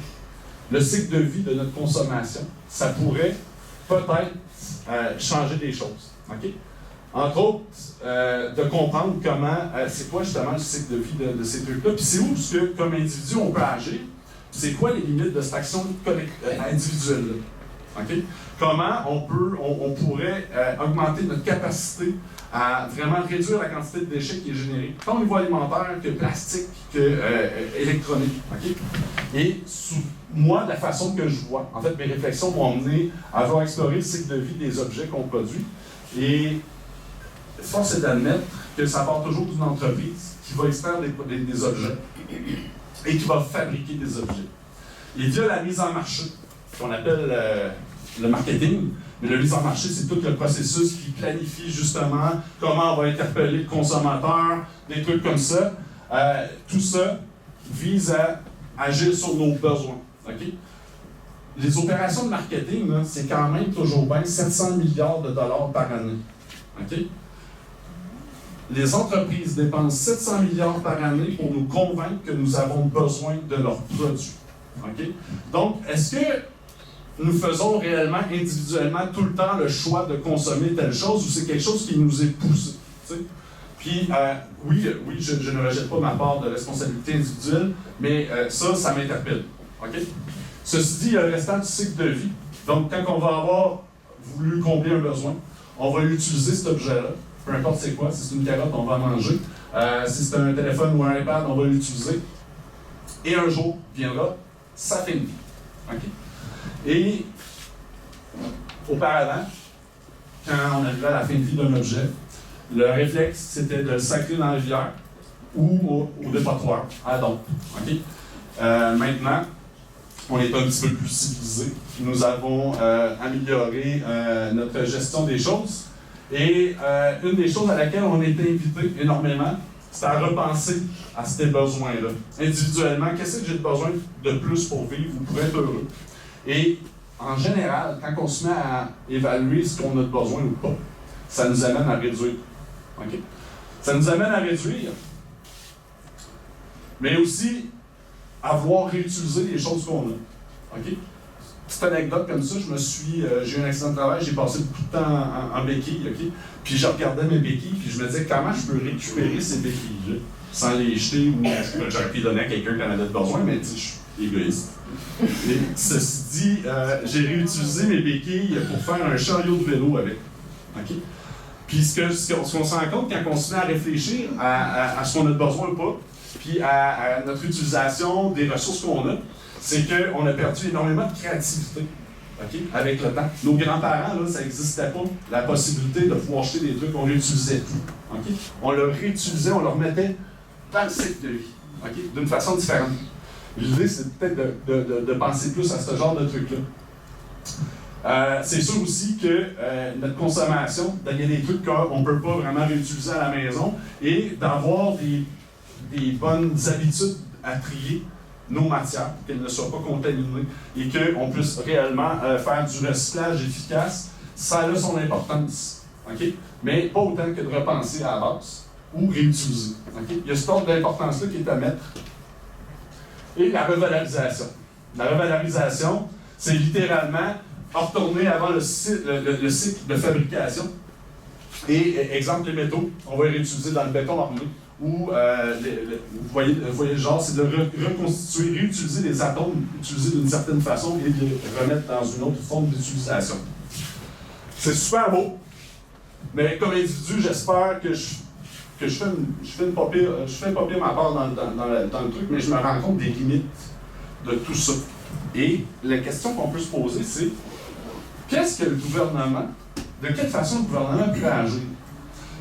le cycle de vie de notre consommation, ça pourrait peut-être changer des choses. Okay? Entre autres, de comprendre comment, c'est quoi justement le cycle de vie de ces trucs-là, puis c'est où, parce que comme individu, on peut agir, c'est quoi les limites de cette action individuelle-là. Okay? Comment on pourrait augmenter notre capacité à vraiment réduire la quantité de déchets qui est générée, tant au niveau alimentaire que plastique que électronique. Okay? Et moi, de la façon que je vois, en fait, mes réflexions m'ont amené à avoir exploré le cycle de vie des objets qu'on produit. Et force est d'admettre que ça part toujours d'une entreprise qui va extraire des objets et qui va fabriquer des objets. Il y a la mise en marché, qu'on appelle le marketing, mais la mise en marché, c'est tout le processus qui planifie justement comment on va interpeller le consommateur, des trucs comme ça. Tout ça vise à agir sur nos besoins. Okay? Les opérations de marketing, là, c'est quand même toujours bien 700 milliards de dollars par année. Okay? Les entreprises dépensent 700 milliards par année pour nous convaincre que nous avons besoin de leurs produits. Okay? Donc, est-ce que nous faisons réellement, individuellement, tout le temps le choix de consommer telle chose ou c'est quelque chose qui nous est poussé? T'sais? Puis, oui, je ne rejette pas ma part de responsabilité individuelle, mais ça m'interpelle. Okay? Ceci dit, il y a le restant du cycle de vie. Donc, quand on va avoir voulu combler un besoin, on va utiliser cet objet-là, peu importe c'est quoi, si c'est une carotte, on va manger. Si c'est un téléphone ou un iPad, on va l'utiliser. Et un jour viendra sa fin de vie. Okay? Et auparavant, quand on arrivait à la fin de vie d'un objet, le réflexe, c'était de le sacrer dans la rivière ou au dépotoir, à la dompe. Okay? Maintenant, on est un petit peu plus civilisé. Nous avons amélioré notre gestion des choses. Et une des choses à laquelle on a été invité énormément, c'est à repenser à ces besoins-là. Individuellement, qu'est-ce que j'ai besoin de plus pour vivre ou pour être heureux? Et en général, quand on se met à évaluer ce qu'on a besoin ou pas, ça nous amène à réduire. Okay? Ça nous amène à réduire, mais aussi à vouloir réutiliser les choses qu'on a. Okay? petite anecdote comme ça, j'ai eu un accident de travail, j'ai passé beaucoup de temps en béquille, OK? Puis je regardais mes béquilles, puis je me disais comment je peux récupérer ces béquilles-là sans les jeter ou j'aurais pu les donner à quelqu'un qui en avait besoin, mais tu sais, je suis égoïste. Et ceci dit, j'ai réutilisé mes béquilles pour faire un chariot de vélo avec. OK? Puis ce qu'on se rend compte quand on se met à réfléchir à ce qu'on a besoin ou pas, puis à notre utilisation des ressources qu'on a, c'est qu'on a perdu énormément de créativité, okay, avec le temps. Nos grands-parents, là, ça n'existait pas, la possibilité de pouvoir acheter des trucs, on réutilisait tout. Okay? On le réutilisait, on le remettait dans le cycle de vie, okay, d'une façon différente. L'idée, c'est peut-être de penser plus à ce genre de trucs-là. C'est sûr aussi que notre consommation, il y a des trucs qu'on ne peut pas vraiment réutiliser à la maison, et d'avoir des bonnes habitudes à trier nos matières, pour qu'elles ne soient pas contaminées et qu'on puisse réellement faire du recyclage efficace, ça a son importance. Okay? Mais pas autant que de repenser à la base ou réutiliser. Okay? Il y a cette ordre d'importance-là qui est à mettre. Et la revalorisation. La revalorisation, c'est littéralement retourner avant le cycle de fabrication. Et exemple, les métaux, on va les réutiliser dans le béton armé. Ou, vous voyez le genre, c'est de reconstituer, réutiliser les atomes utilisés d'une certaine façon et de les remettre dans une autre forme d'utilisation. C'est super beau, mais comme individu, j'espère que je fais pas pire ma part dans le truc, mais je me rends compte des limites de tout ça. Et la question qu'on peut se poser, c'est qu'est-ce que le gouvernement, de quelle façon le gouvernement peut agir?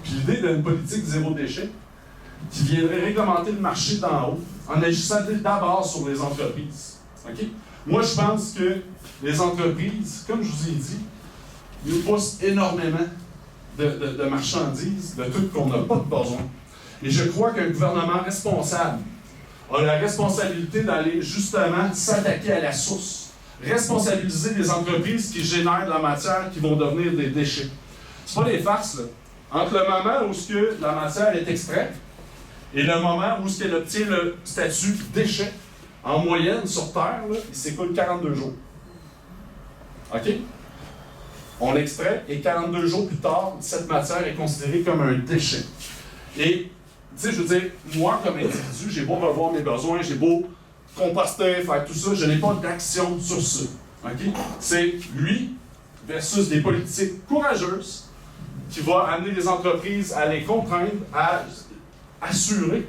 Puis l'idée d'une politique zéro déchet, qui viendrait réglementer le marché d'en haut en agissant d'abord sur les entreprises. Okay? Moi, je pense que les entreprises, comme je vous ai dit, nous poussent énormément de marchandises, de trucs qu'on n'a pas de besoin. Et je crois qu'un gouvernement responsable a la responsabilité d'aller justement s'attaquer à la source, responsabiliser les entreprises qui génèrent de la matière qui vont devenir des déchets. C'est pas des farces, là. Entre le moment où la matière est extraite et le moment où elle obtient le statut déchet, en moyenne, sur Terre, là, il s'écoule 42 jours. OK? On l'extrait et 42 jours plus tard, cette matière est considérée comme un déchet. Et, tu sais, je veux dire, moi, comme individu, j'ai beau revoir mes besoins, j'ai beau composter, faire tout ça, je n'ai pas d'action sur ça. OK? C'est lui versus des politiques courageuses qui vont amener les entreprises à les contraindre à assurer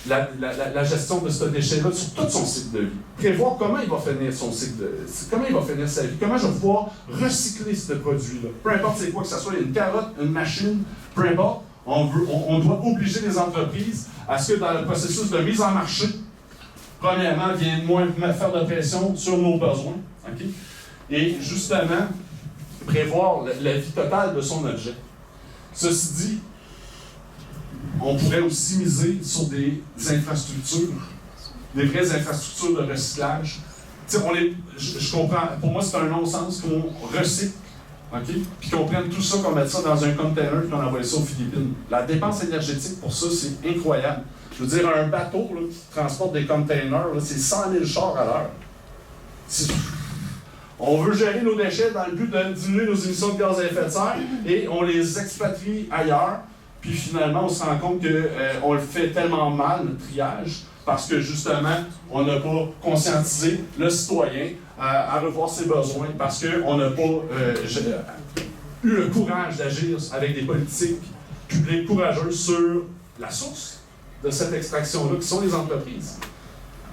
la gestion de ce déchet-là sur tout son cycle de vie. Prévoir comment il va finir son cycle comment il va finir sa vie, comment je vais pouvoir recycler ce produit-là. Peu importe c'est quoi, que ce soit une carotte, une machine, peu importe, on doit obliger les entreprises à ce que dans le processus de mise en marché, premièrement, vienne moins faire de pression sur nos besoins. Okay? Et justement, prévoir la vie totale de son objet. Ceci dit, on pourrait aussi miser sur des infrastructures, des vraies infrastructures de recyclage. Je comprends, pour moi c'est un non-sens qu'on recycle, okay? Puis qu'on prenne tout ça, qu'on mette ça dans un container et qu'on envoie ça aux Philippines. La dépense énergétique pour ça, c'est incroyable. Je veux dire, un bateau là, qui transporte des containers, là, c'est 100 000 chars à l'heure. On veut gérer nos déchets dans le but de diminuer nos émissions de gaz à effet de serre et on les expatrie ailleurs. Puis finalement, on se rend compte qu'on le fait tellement mal, notre triage, parce que justement, on n'a pas conscientisé le citoyen à revoir ses besoins, parce qu'on n'a pas eu le courage d'agir avec des politiques publiques courageuses sur la source de cette extraction-là, qui sont les entreprises.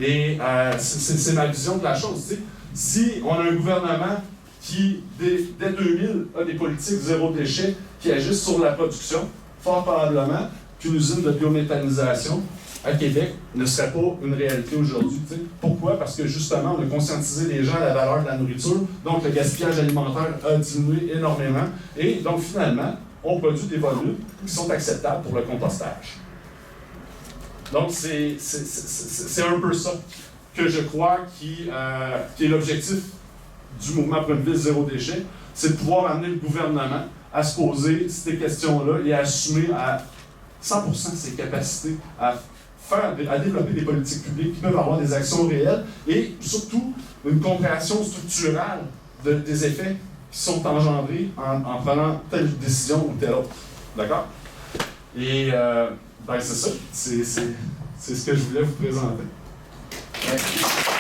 Et c'est ma vision de la chose. T'sais. Si on a un gouvernement qui, dès 2000, a des politiques zéro déchet qui agissent sur la production, fort probablement qu'une usine de biométhanisation à Québec ne serait pas une réalité aujourd'hui. T'sais. Pourquoi? Parce que justement, on a conscientisé les gens à la valeur de la nourriture, donc le gaspillage alimentaire a diminué énormément, et donc finalement, on produit des volumes qui sont acceptables pour le compostage. Donc c'est un peu ça que je crois qui est l'objectif du mouvement pour une ville zéro déchet, c'est de pouvoir amener le gouvernement à se poser ces questions-là et à assumer à 100% ses capacités à à développer des politiques publiques qui peuvent avoir des actions réelles et surtout une compréhension structurelle des effets qui sont engendrés en prenant telle décision ou telle autre. D'accord? Et ben c'est ça. C'est ce que je voulais vous présenter. Merci.